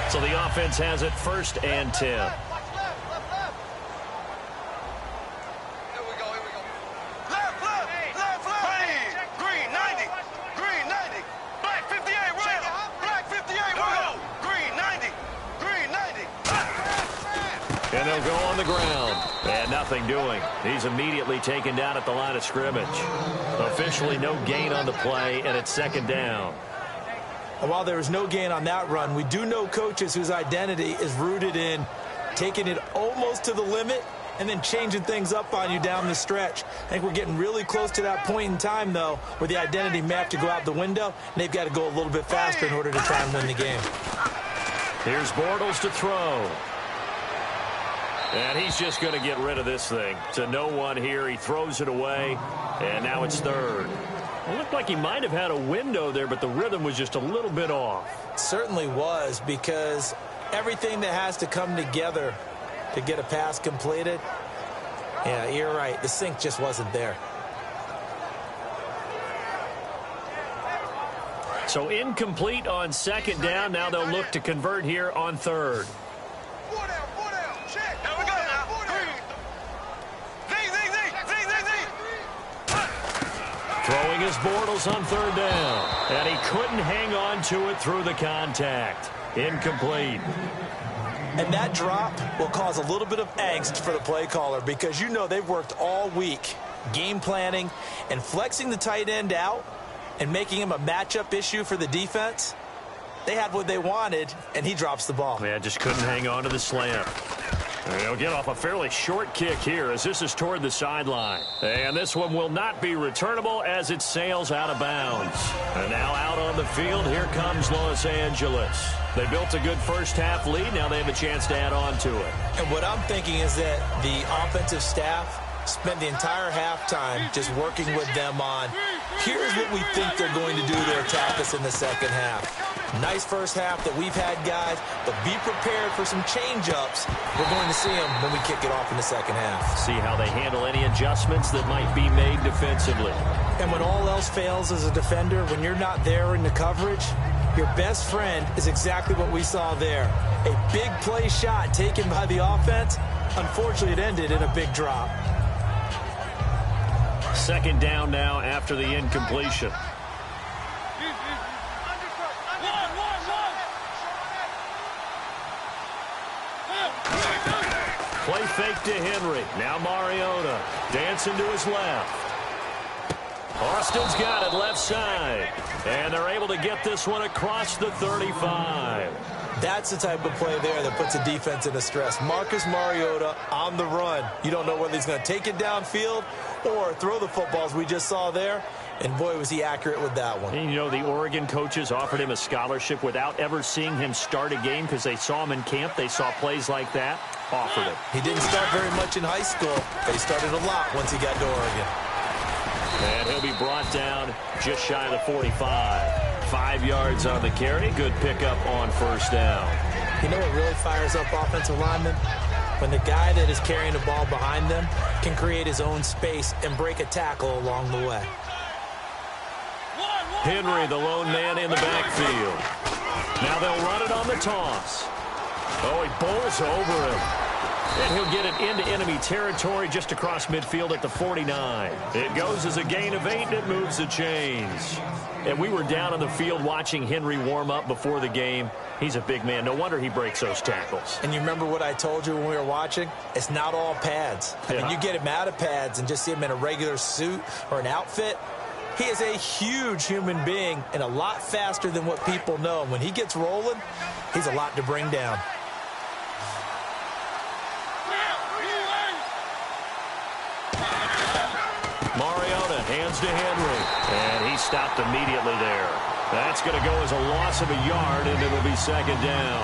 So the offense has it 1st and 10. And they'll go on the ground. And nothing doing. He's immediately taken down at the line of scrimmage. Officially no gain on the play, and it's 2nd down. And while there was no gain on that run, we do know coaches whose identity is rooted in taking it almost to the limit and then changing things up on you down the stretch. I think we're getting really close to that point in time, though, where the identity may have to go out the window, and they've got to go a little bit faster in order to try and win the game. Here's Bortles to throw. And he's just going to get rid of this thing. To no one here. He throws it away, and now it's 3rd. It looked like he might have had a window there, but the rhythm was just a little bit off. It certainly was, because everything that has to come together to get a pass completed, yeah, you're right. The sync just wasn't there. So incomplete on 2nd down. Now they'll look to convert here on 3rd. Throwing his Bortles on 3rd down. And he couldn't hang on to it through the contact. Incomplete. And that drop will cause a little bit of angst for the play caller, because you know they've worked all week game planning and flexing the tight end out and making him a matchup issue for the defense. They had what they wanted, and he drops the ball. Yeah, just couldn't hang on to the slant. They'll get off a fairly short kick here as this is toward the sideline. And this one will not be returnable as it sails out of bounds. And now out on the field, here comes Los Angeles. They built a good first half lead. Now they have a chance to add on to it. And what I'm thinking is that the offensive staff spent the entire halftime just working with them on, here's what we think they're going to do to attack us in the second half. Nice first half that we've had, guys, but be prepared for some change-ups. We're going to see them when we kick it off in the second half. See how they handle any adjustments that might be made defensively. And when all else fails as a defender, when you're not there in the coverage, your best friend is exactly what we saw there. A big play shot taken by the offense. Unfortunately, it ended in a big drop. 2nd down now after the incompletion. Play fake to Henry. Now Mariota dancing to his left. Austin's got it left side. And they're able to get this one across the 35. That's the type of play there that puts a defense into stress. Marcus Mariota on the run. You don't know whether he's going to take it downfield or throw the footballs we just saw there. And boy, was he accurate with that one. And you know, the Oregon coaches offered him a scholarship without ever seeing him start a game because they saw him in camp. They saw plays like that. Offered it. He didn't start very much in high school, but he started a lot once he got to Oregon. And he'll be brought down just shy of the 45. 5 yards on the carry. Good pickup on first down. You know what really fires up offensive linemen? When the guy that is carrying the ball behind them can create his own space and break a tackle along the way. Henry, the lone man in the backfield. Now they'll run it on the toss. Oh, he bowls over him. And he'll get it into enemy territory just across midfield at the 49. It goes as a gain of 8, and it moves the chains. And we were down on the field watching Henry warm up before the game. He's a big man. No wonder he breaks those tackles. And you remember what I told you when we were watching? It's not all pads. I mean, you get him out of pads and just see him in a regular suit or an outfit. He is a huge human being and a lot faster than what people know. And when he gets rolling, he's a lot to bring down. Mariota hands to Henry, and he stopped immediately there. That's going to go as a loss of a yard, and it'll be second down.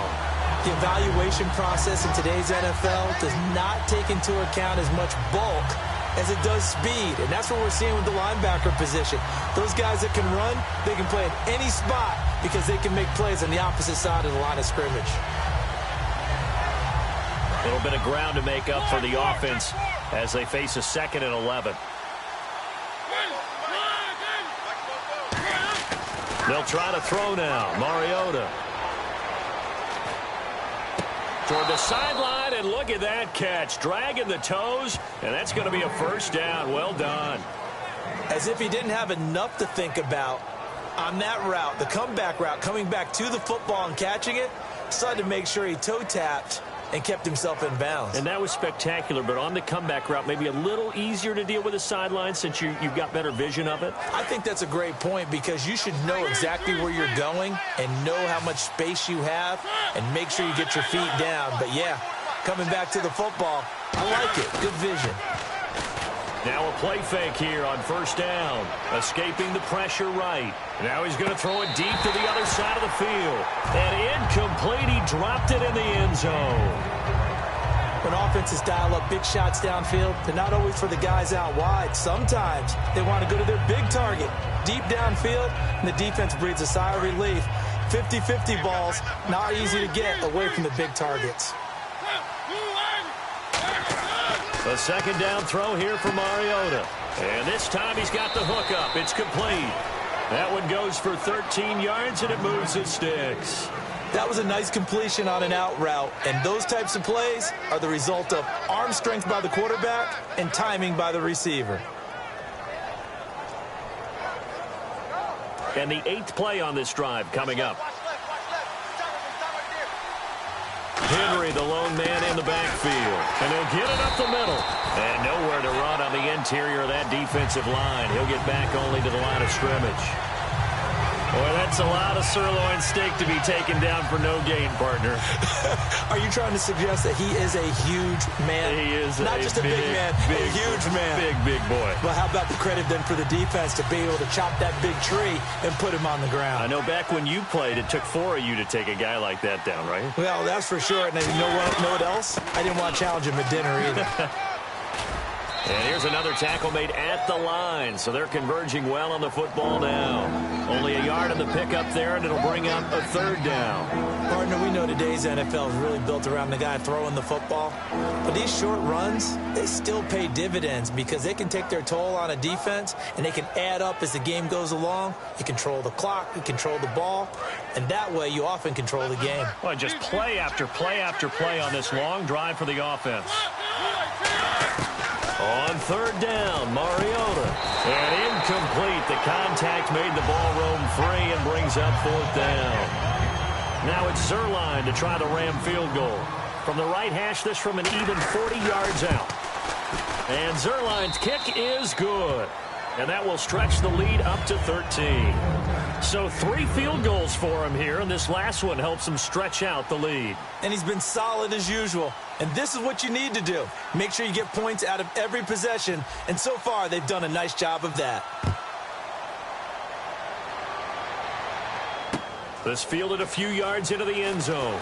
The evaluation process in today's NFL does not take into account as much bulk as it does speed, and that's what we're seeing with the linebacker position. Those guys that can run, they can play at any spot because they can make plays on the opposite side of the line of scrimmage. A little bit of ground to make up for the offense as they face a 2nd and 11. They'll try to throw now. Mariota. Toward the sideline, and look at that catch. Dragging the toes, and that's going to be a first down. Well done. As if he didn't have enough to think about on that route, the comeback route, coming back to the football and catching it, decided to make sure he toe-tapped and kept himself in bounds. And that was spectacular, but on the comeback route, maybe a little easier to deal with the sideline since you've got better vision of it? I think that's a great point because you should know exactly where you're going and know how much space you have and make sure you get your feet down. But, yeah, coming back to the football, I like it. Good vision. Now a play fake here on first down. Escaping the pressure right. Now he's going to throw it deep to the other side of the field. And incomplete. He dropped it in the end zone. When offenses dial up big shots downfield, they're not always for the guys out wide. Sometimes they want to go to their big target, deep downfield, and the defense breathes a sigh of relief. 50-50 balls, not easy to get away from the big targets. A second down throw here for Mariota. And this time he's got the hook up. It's complete. That one goes for 13 yards, and it moves the sticks. That was a nice completion on an out route, and those types of plays are the result of arm strength by the quarterback and timing by the receiver. And the 8th play on this drive coming up. Henry, the lone man in the backfield. And he'll get it up the middle. And nowhere to run on the interior of that defensive line. He'll get back only to the line of scrimmage. Boy, that's a lot of sirloin steak to be taken down for no gain, partner. Are you trying to suggest that he is a huge man? He is not just a big man, a huge man. Big boy. Well, how about the credit then for the defense to be able to chop that big tree and put him on the ground? I know back when you played, it took 4 of you to take a guy like that down, right? Well, that's for sure. And you know what else? I didn't want to challenge him at dinner either. And here's another tackle made at the line, so they're converging well on the football now. Only a yard on the pickup there, and it'll bring up a third down. Partner, we know today's NFL is really built around the guy throwing the football. But these short runs, they still pay dividends because they can take their toll on a defense, and they can add up as the game goes along. You control the clock, you control the ball, and that way you often control the game. Well, just play after play after play on this long drive for the offense. On third down, Mariota. And incomplete. The contact made the ball roam free and brings up fourth down. Now it's Zerline to try the Ram field goal. From the right hash, this from an even 40 yards out. And Zerline's kick is good. And that will stretch the lead up to 13. So 3 field goals for him here, and this last one helps him stretch out the lead. And he's been solid as usual. And this is what you need to do. Make sure you get points out of every possession. And so far, they've done a nice job of that. This fielded a few yards into the end zone.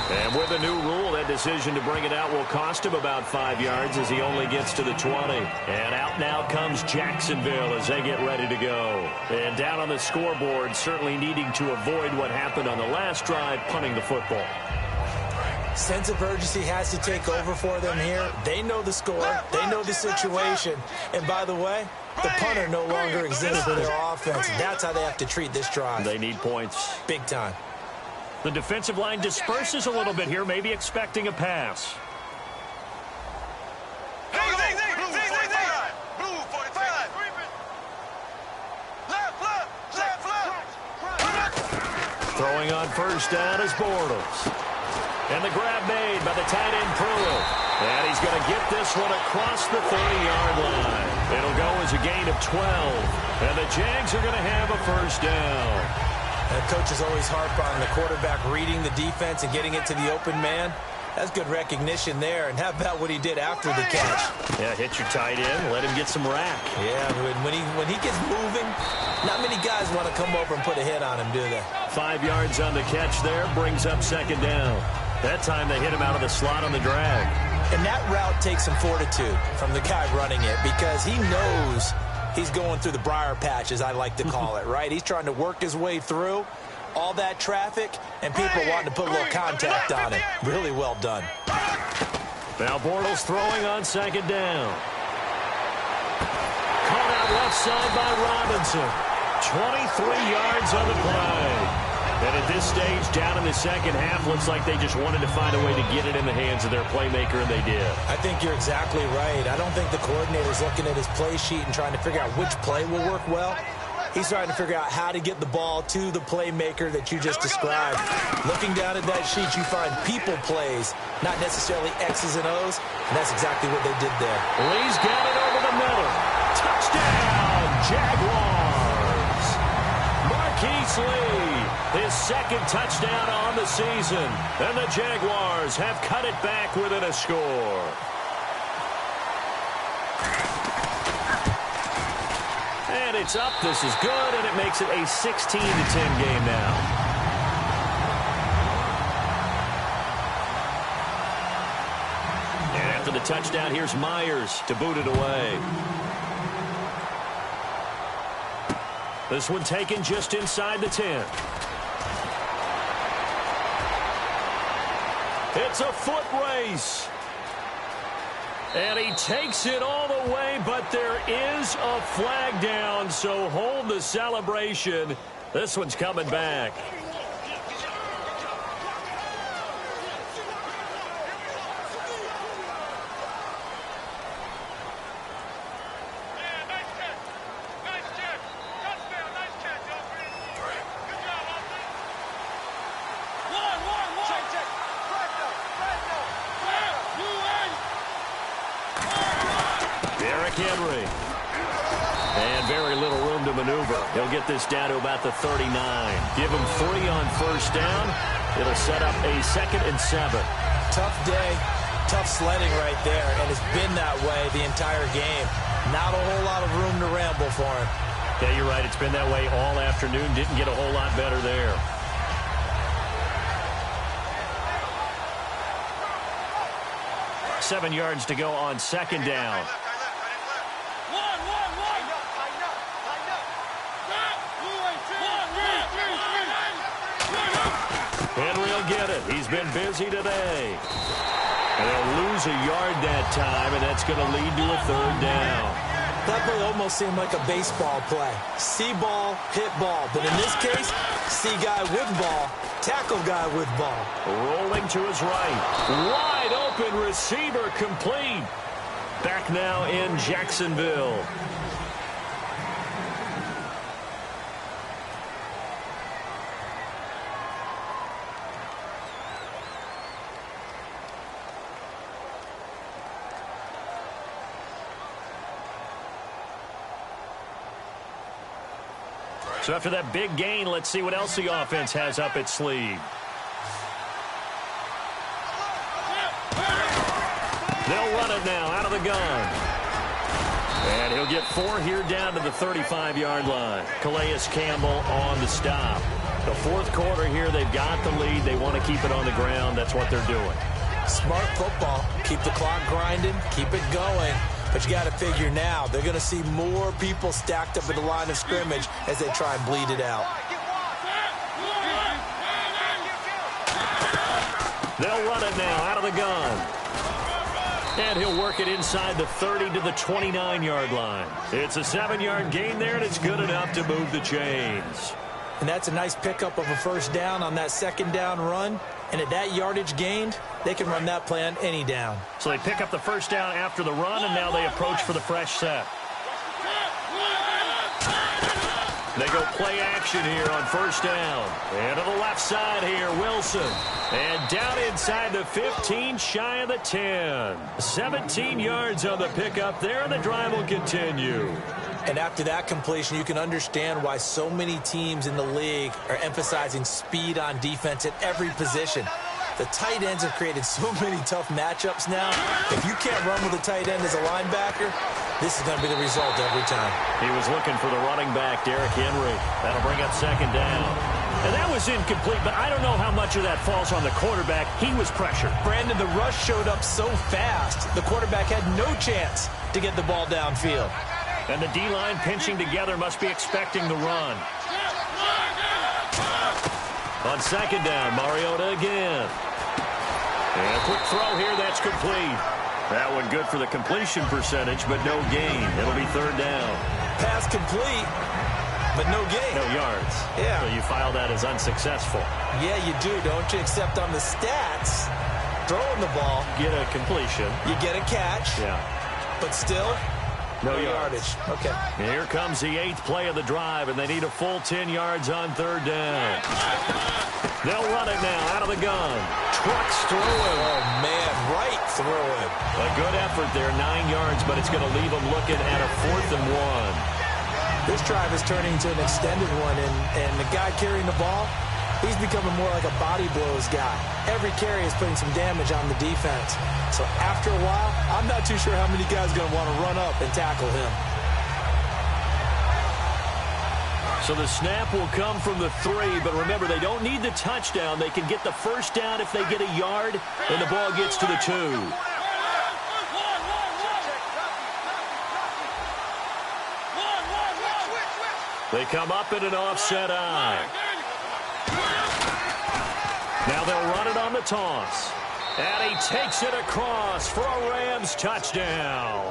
And with a new rule, that decision to bring it out will cost him about 5 yards as he only gets to the 20. And out now comes Jacksonville as they get ready to go. And down on the scoreboard, certainly needing to avoid what happened on the last drive, punting the football. Sense of urgency has to take over for them here. They know the score. They know the situation. And by the way, the punter no longer exists for their offense. That's how they have to treat this drive. They need points. Big time. The defensive line disperses a little bit here, maybe expecting a pass. Throwing on first down is Bortles. And the grab made by the tight end Pruitt. And he's going to get this one across the 30-yard line. It'll go as a gain of 12. And the Jags are going to have a first down. And coaches always harp on the quarterback reading the defense and getting it to the open man. That's good recognition there. And how about what he did after the catch? Yeah, hit your tight end, let him get some rack. Yeah, when he gets moving, not many guys want to come over and put a hit on him, do they? 5 yards on the catch there, brings up second down. That time they hit him out of the slot on the drag. And that route takes some fortitude from the guy running it because he knows he's going through the briar patch, as I like to call it, right? He's trying to work his way through all that traffic, and people wanting to put a little contact on it. Really well done. Now Bortles throwing on second down. Caught out left side by Robinson. 23 yards on the play. And at this stage, down in the second half, looks like they just wanted to find a way to get it in the hands of their playmaker, and they did. I think you're exactly right. I don't think the coordinator's looking at his play sheet and trying to figure out which play will work well. He's trying to figure out how to get the ball to the playmaker that you just described. Looking down at that sheet, you find people plays, not necessarily X's and O's, and that's exactly what they did there. Lee's got it over the middle. Touchdown, Jaguars. Marquise Lee, his second touchdown on the season, and the Jaguars have cut it back within a score. And it's up. This is good, and it makes it a 16-10 game now. And after the touchdown, here's Myers to boot it away. This one taken just inside the 10. It's a foot race. And he takes it all the way, but there is a flag down, so hold the celebration. This one's coming back. Henry. And very little room to maneuver. He'll get this down to about the 39. Give him 3 on first down. It'll set up a 2nd and 7. Tough day, tough sledding right there, and it's been that way the entire game. Not a whole lot of room to ramble for him. Yeah, you're right. It's been that way all afternoon. Didn't get a whole lot better there. Seven yards to go on second down. Henry will get it. He's been busy today. And they'll lose a yard that time, and that's going to lead to a 3rd down. That play almost seemed like a baseball play. See ball, hit ball. But in this case, see guy with ball, tackle guy with ball. Rolling to his right. Wide open receiver complete. Back now in Jacksonville. So after that big gain, let's see what else the offense has up its sleeve. They'll run it now out of the gun. And he'll get 4 here down to the 35-yard line. Calais Campbell on the stop. The 4th quarter here, they've got the lead. They want to keep it on the ground. That's what they're doing. Smart football. Keep the clock grinding. Keep it going. But you got to figure now, they're going to see more people stacked up at the line of scrimmage as they try and bleed it out. They'll run it now out of the gun. And he'll work it inside the 30 to the 29-yard line. It's a 7-yard gain there, and it's good enough to move the chains. And that's a nice pickup of a first down on that 2nd down run. And at that yardage gained, they can run that play on any down. So they pick up the first down after the run, and now they approach for the fresh set. They go play action here on first down. And to the left side here, Wilson. And down inside the 15, shy of the 10. 17 yards on the pickup there, and the drive will continue. And after that completion, you can understand why so many teams in the league are emphasizing speed on defense at every position. The tight ends have created so many tough matchups now. If you can't run with a tight end as a linebacker, this is going to be the result every time. He was looking for the running back, Derrick Henry. That'll bring up second down. And that was incomplete, but I don't know how much of that falls on the quarterback. He was pressured. Brandon, the rush showed up so fast, the quarterback had no chance to get the ball downfield. And the D-line pinching together must be expecting the run. On second down, Mariota again. And a quick throw here, that's complete. That one good for the completion percentage, but no gain. It'll be third down. Pass complete, but no gain. No yards. Yeah. So you file that as unsuccessful. Yeah, you do, don't you? Except on the stats, throwing the ball, Get a completion. you get a catch, Yeah. but still, No yardage. Okay. And here comes the 8th play of the drive, and they need a full 10 yards on third down. They'll run it now out of the gun. Trucks through it. Oh, man, right through it. A good effort there, 9 yards, but it's going to leave them looking at a 4th and 1. This drive is turning into an extended one, and the guy carrying the ball, he's becoming more like a body blows guy. Every carry is putting some damage on the defense. So after a while, I'm not too sure how many guys are going to want to run up and tackle him. So the snap will come from the 3, but remember, they don't need the touchdown. They can get the first down if they get a yard, and the ball gets to the 2. They come up in an offset eye. Now they'll run it on the toss. And he takes it across for a Rams touchdown.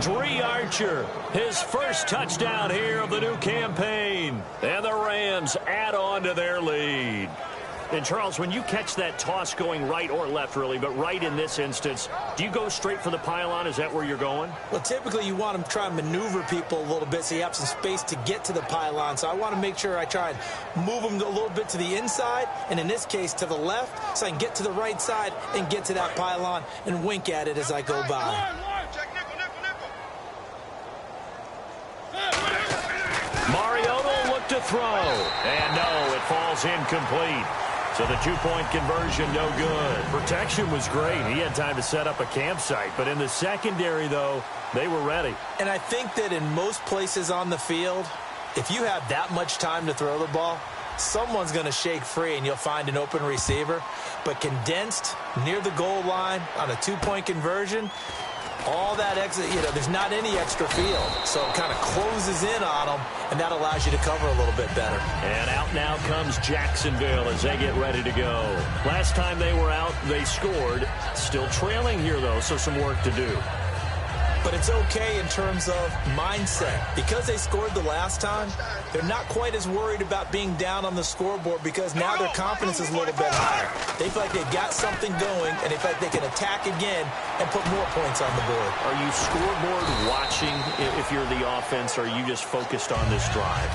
Dree Archer, his first touchdown here of the new campaign. And the Rams add on to their lead. And, Charles, when you catch that toss going right or left, really, but right in this instance, do you go straight for the pylon? Is that where you're going? Well, typically you want to try and maneuver people a little bit so you have some space to get to the pylon. So I want to make sure I try and move them a little bit to the inside, and in this case to the left, so I can get to the right side and get to that pylon and wink at it as I go by. Mariota will look to throw. And no, it falls incomplete. So the two-point conversion, no good. Protection was great. He had time to set up a campsite. But in the secondary, though, they were ready. And I think that in most places on the field, if you have that much time to throw the ball, someone's going to shake free and you'll find an open receiver. But condensed near the goal line on a two-point conversion, all that exit, there's not any extra field. So it kind of closes in on them, and that allows you to cover a little bit better. And out now comes Jacksonville as they get ready to go. Last time they were out, they scored. Still trailing here, though, so some work to do. But it's okay in terms of mindset. Because they scored the last time, they're not quite as worried about being down on the scoreboard because now their confidence is a little bit higher. They feel like they've got something going, and they feel like they can attack again and put more points on the board. Are you scoreboard watching if you're the offense, or are you just focused on this drive?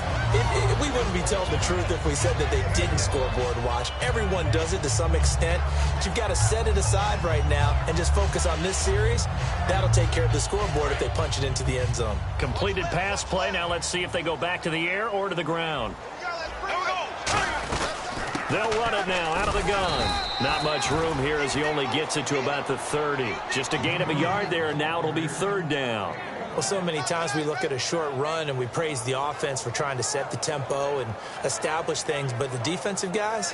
We wouldn't be telling the truth if we said that they didn't scoreboard watch. Everyone does it to some extent. But you've got to set it aside right now and just focus on this series. That'll take care of the scoreboard if they punch it into the end zone. Completed pass play. Now let's see if they go back to the air or to the ground. They'll run it now out of the gun. Not much room here as he only gets it to about the 30. Just a gain of a yard there, and now it'll be third down. Well, so many times we look at a short run and we praise the offense for trying to set the tempo and establish things, but the defensive guys,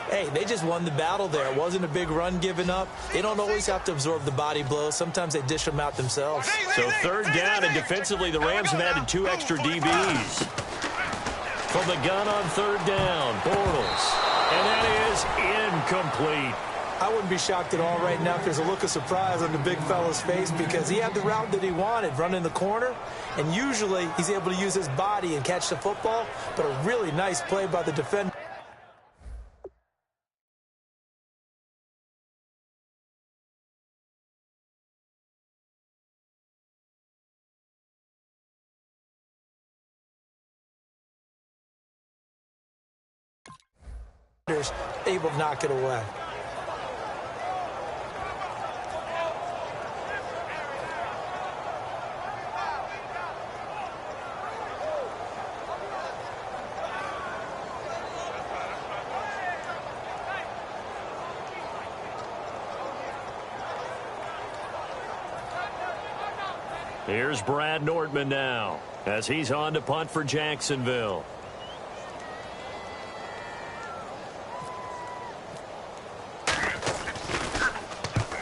hey, they just won the battle there. It wasn't a big run given up. They don't always have to absorb the body blows. Sometimes they dish them out themselves. So third down, and defensively, the Rams have added 2 extra DBs. From the gun on third down, Bortles. And that is incomplete. I wouldn't be shocked at all right now if there's a look of surprise on the big fella's face because he had the route that he wanted, running the corner, and usually he's able to use his body and catch the football, but a really nice play by the defender. able to knock it away. Here's Brad Nordman now as he's on to punt for Jacksonville.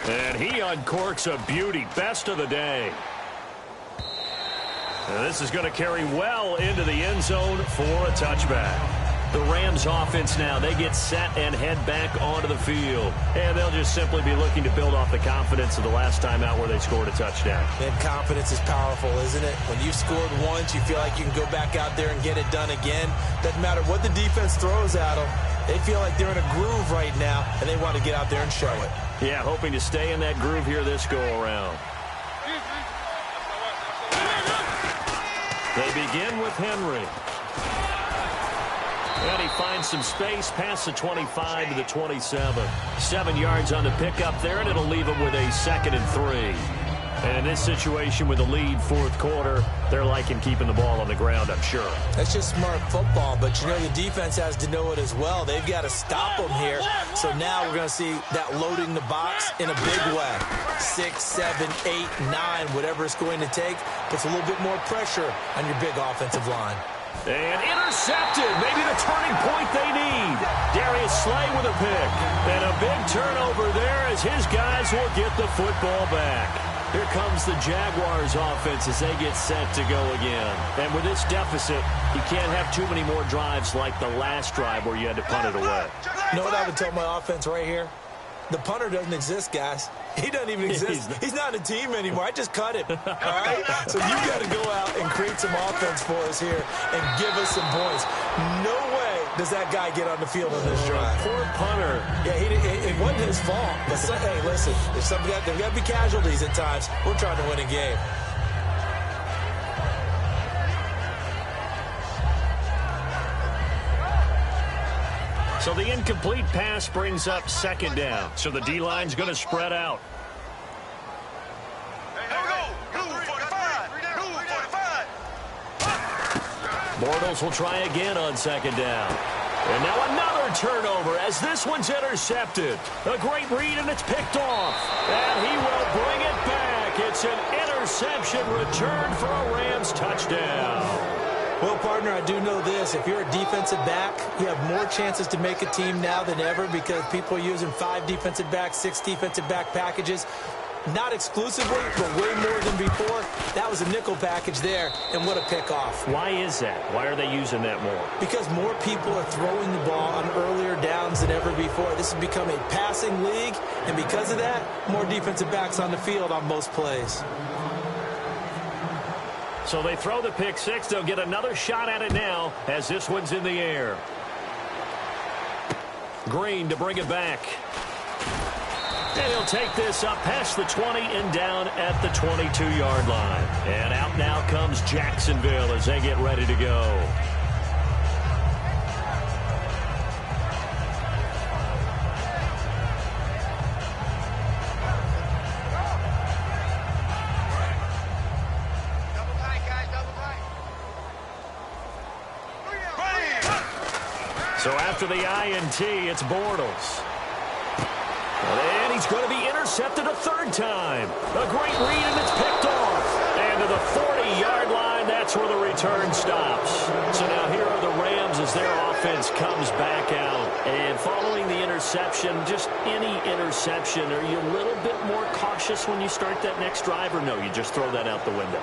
And he uncorks a beauty. Best of the day. And this is going to carry well into the end zone for a touchback. The Rams offense now, they get set and head back onto the field. And they'll just simply be looking to build off the confidence of the last time out where they scored a touchdown. And confidence is powerful, isn't it? When you've scored once, you feel like you can go back out there and get it done again. Doesn't matter what the defense throws at them. They feel like they're in a groove right now, and they want to get out there and show it. Yeah, hoping to stay in that groove here this go-around. They begin with Henry. And he finds some space past the 25 to the 27. 7 yards on the pickup there, and it'll leave him with a 2nd and 3. And in this situation with the lead fourth quarter, they're liking keeping the ball on the ground, I'm sure. That's just smart football, but you know the defense has to know it as well. They've got to stop them here. So now we're going to see that loading the box in a big way. 6, 7, 8, 9, whatever it's going to take, puts a little bit more pressure on your big offensive line. And intercepted. Maybe the turning point they need. Darius Slay with a pick. And a big turnover there as his guys will get the football back. Here comes the Jaguars offense as they get set to go again. And with this deficit, you can't have too many more drives like the last drive where you had to punt it away. You know what I would tell my offense right here? The punter doesn't exist, guys. He doesn't even exist. He's not a team anymore. I just cut him. All right? So you got to go out and create some offense for us here and give us some points. No way does that guy get on the field on this drive. Poor punter. Yeah, it wasn't his fault. But hey, listen, there's got to be casualties at times. We're trying to win a game. So the incomplete pass brings up 2nd down. So the D-line's going to spread out. Bortles will try again on 2nd down. And now another turnover as this one's intercepted. A great read, and it's picked off. And he will bring it back. It's an interception return for a Rams touchdown. Well, partner, I do know this. If you're a defensive back, you have more chances to make a team now than ever because people are using 5 defensive backs, 6 defensive back packages. Not exclusively, but way more than before. That was a nickel package there, and what a pickoff. Why is that? Why are they using that more? Because more people are throwing the ball on earlier downs than ever before. This has become a passing league, and because of that, more defensive backs on the field on most plays. So they throw the pick 6. They'll get another shot at it now as this one's in the air. Green to bring it back. And he'll take this up past the 20 and down at the 22-yard line. And out now comes Jacksonville as they get ready to go. So after the INT, it's Bortles. And he's going to be intercepted a 3rd time. A great read, and it's picked off. And to the 40-yard line, that's where the return stops. So now here are the Rams as their offense comes back out. And following the interception, just any interception, are you a little bit more cautious when you start that next drive, or no, you just throw that out the window?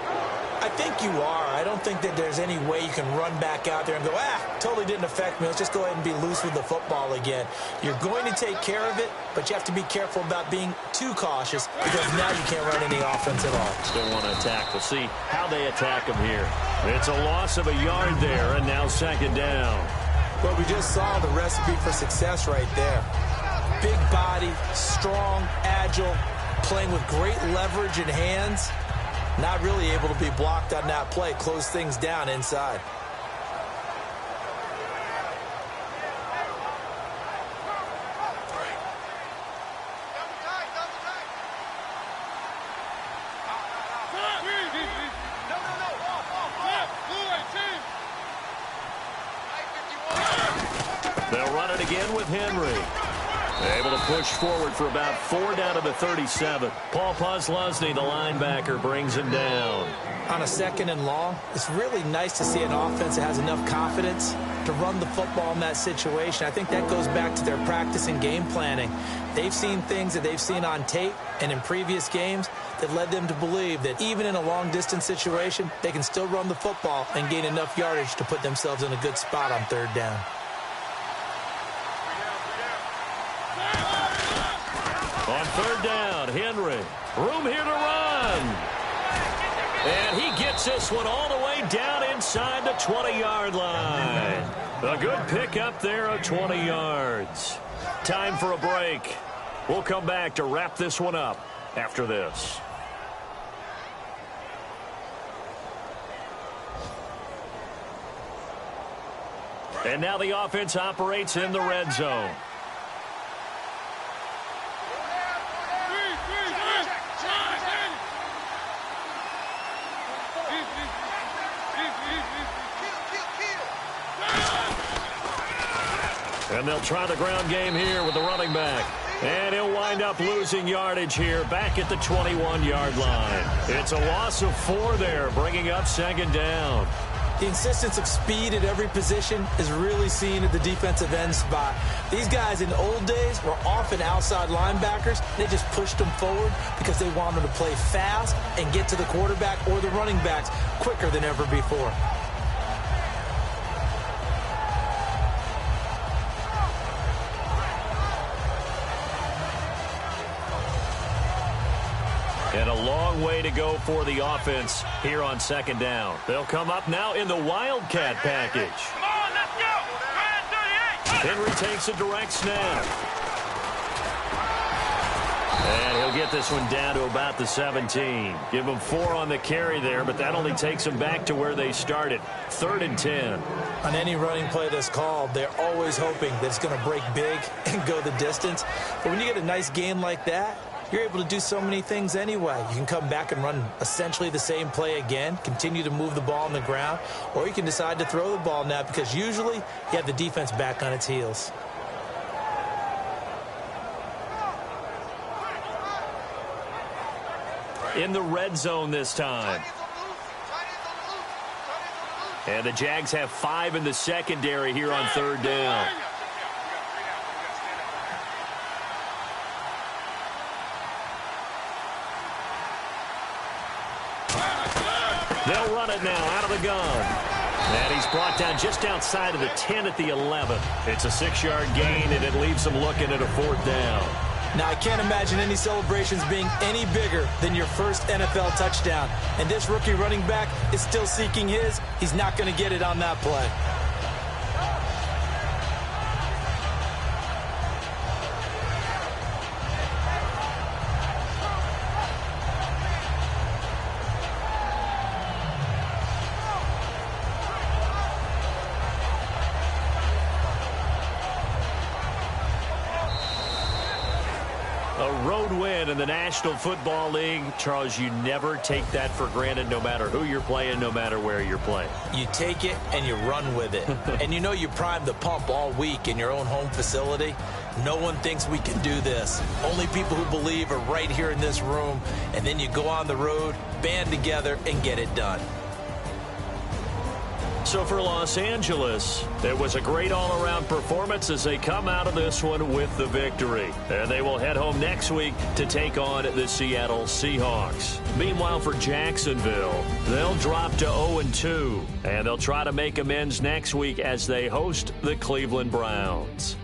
I think you are. I don't think that there's any way you can run back out there and go, totally didn't affect me. Let's just go ahead and be loose with the football again. You're going to take care of it, but you have to be careful about being too cautious because now you can't run any offense at all. Still want to attack. We'll see how they attack him here. It's a loss of a yard there, and now 2nd down. Well, we just saw the recipe for success right there. Big body, strong, agile, playing with great leverage in hands. Not really able to be blocked on that play. Close things down inside. again with Henry. Able to push forward for about 4 down to the 37. Paul Posluszny, the linebacker, brings him down. On a 2nd and long, it's really nice to see an offense that has enough confidence to run the football in that situation. I think that goes back to their practice and game planning. They've seen things that they've seen on tape and in previous games that led them to believe that even in a long-distance situation, they can still run the football and gain enough yardage to put themselves in a good spot on 3rd down. On 3rd down, Henry. Room here to run. And he gets this one all the way down inside the 20-yard line. A good pickup there of 20 yards. Time for a break. We'll come back to wrap this one up after this. And now the offense operates in the red zone. And they'll try the ground game here with the running back. And he'll wind up losing yardage here back at the 21-yard line. It's a loss of 4 there, bringing up 2nd down. The insistence of speed at every position is really seen at the defensive end spot. These guys in the old days were often outside linebackers. They just pushed them forward because they wanted to play fast and get to the quarterback or the running backs quicker than ever before. And a long way to go for the offense here on 2nd down. They'll come up now in the Wildcat package. Come on, let's go. Grand 38. Henry takes a direct snap. And he'll get this one down to about the 17. Give him 4 on the carry there, but that only takes them back to where they started. 3rd and 10. On any running play that's called, they're always hoping that it's going to break big and go the distance. But when you get a nice gain like that, you're able to do so many things anyway. You can come back and run essentially the same play again, continue to move the ball on the ground, or you can decide to throw the ball now because usually you have the defense back on its heels. In the red zone this time. And the Jags have 5 in the secondary here on 3rd down. They'll run it now out of the gun. And he's brought down just outside of the 10 at the 11. It's a 6-yard gain, and it leaves them looking at a 4th down. Now, I can't imagine any celebrations being any bigger than your first NFL touchdown. And this rookie running back is still seeking his. He's not going to get it on that play. In the National Football League, Charles, you never take that for granted no matter who you're playing, no matter where you're playing. You take it and you run with it. And you know you primed the pump all week in your own home facility. No one thinks we can do this. Only people who believe are right here in this room. And then you go on the road, band together, and get it done. So for Los Angeles, it was a great all-around performance as they come out of this one with the victory. And they will head home next week to take on the Seattle Seahawks. Meanwhile, for Jacksonville, they'll drop to 0-2, and they'll try to make amends next week as they host the Cleveland Browns.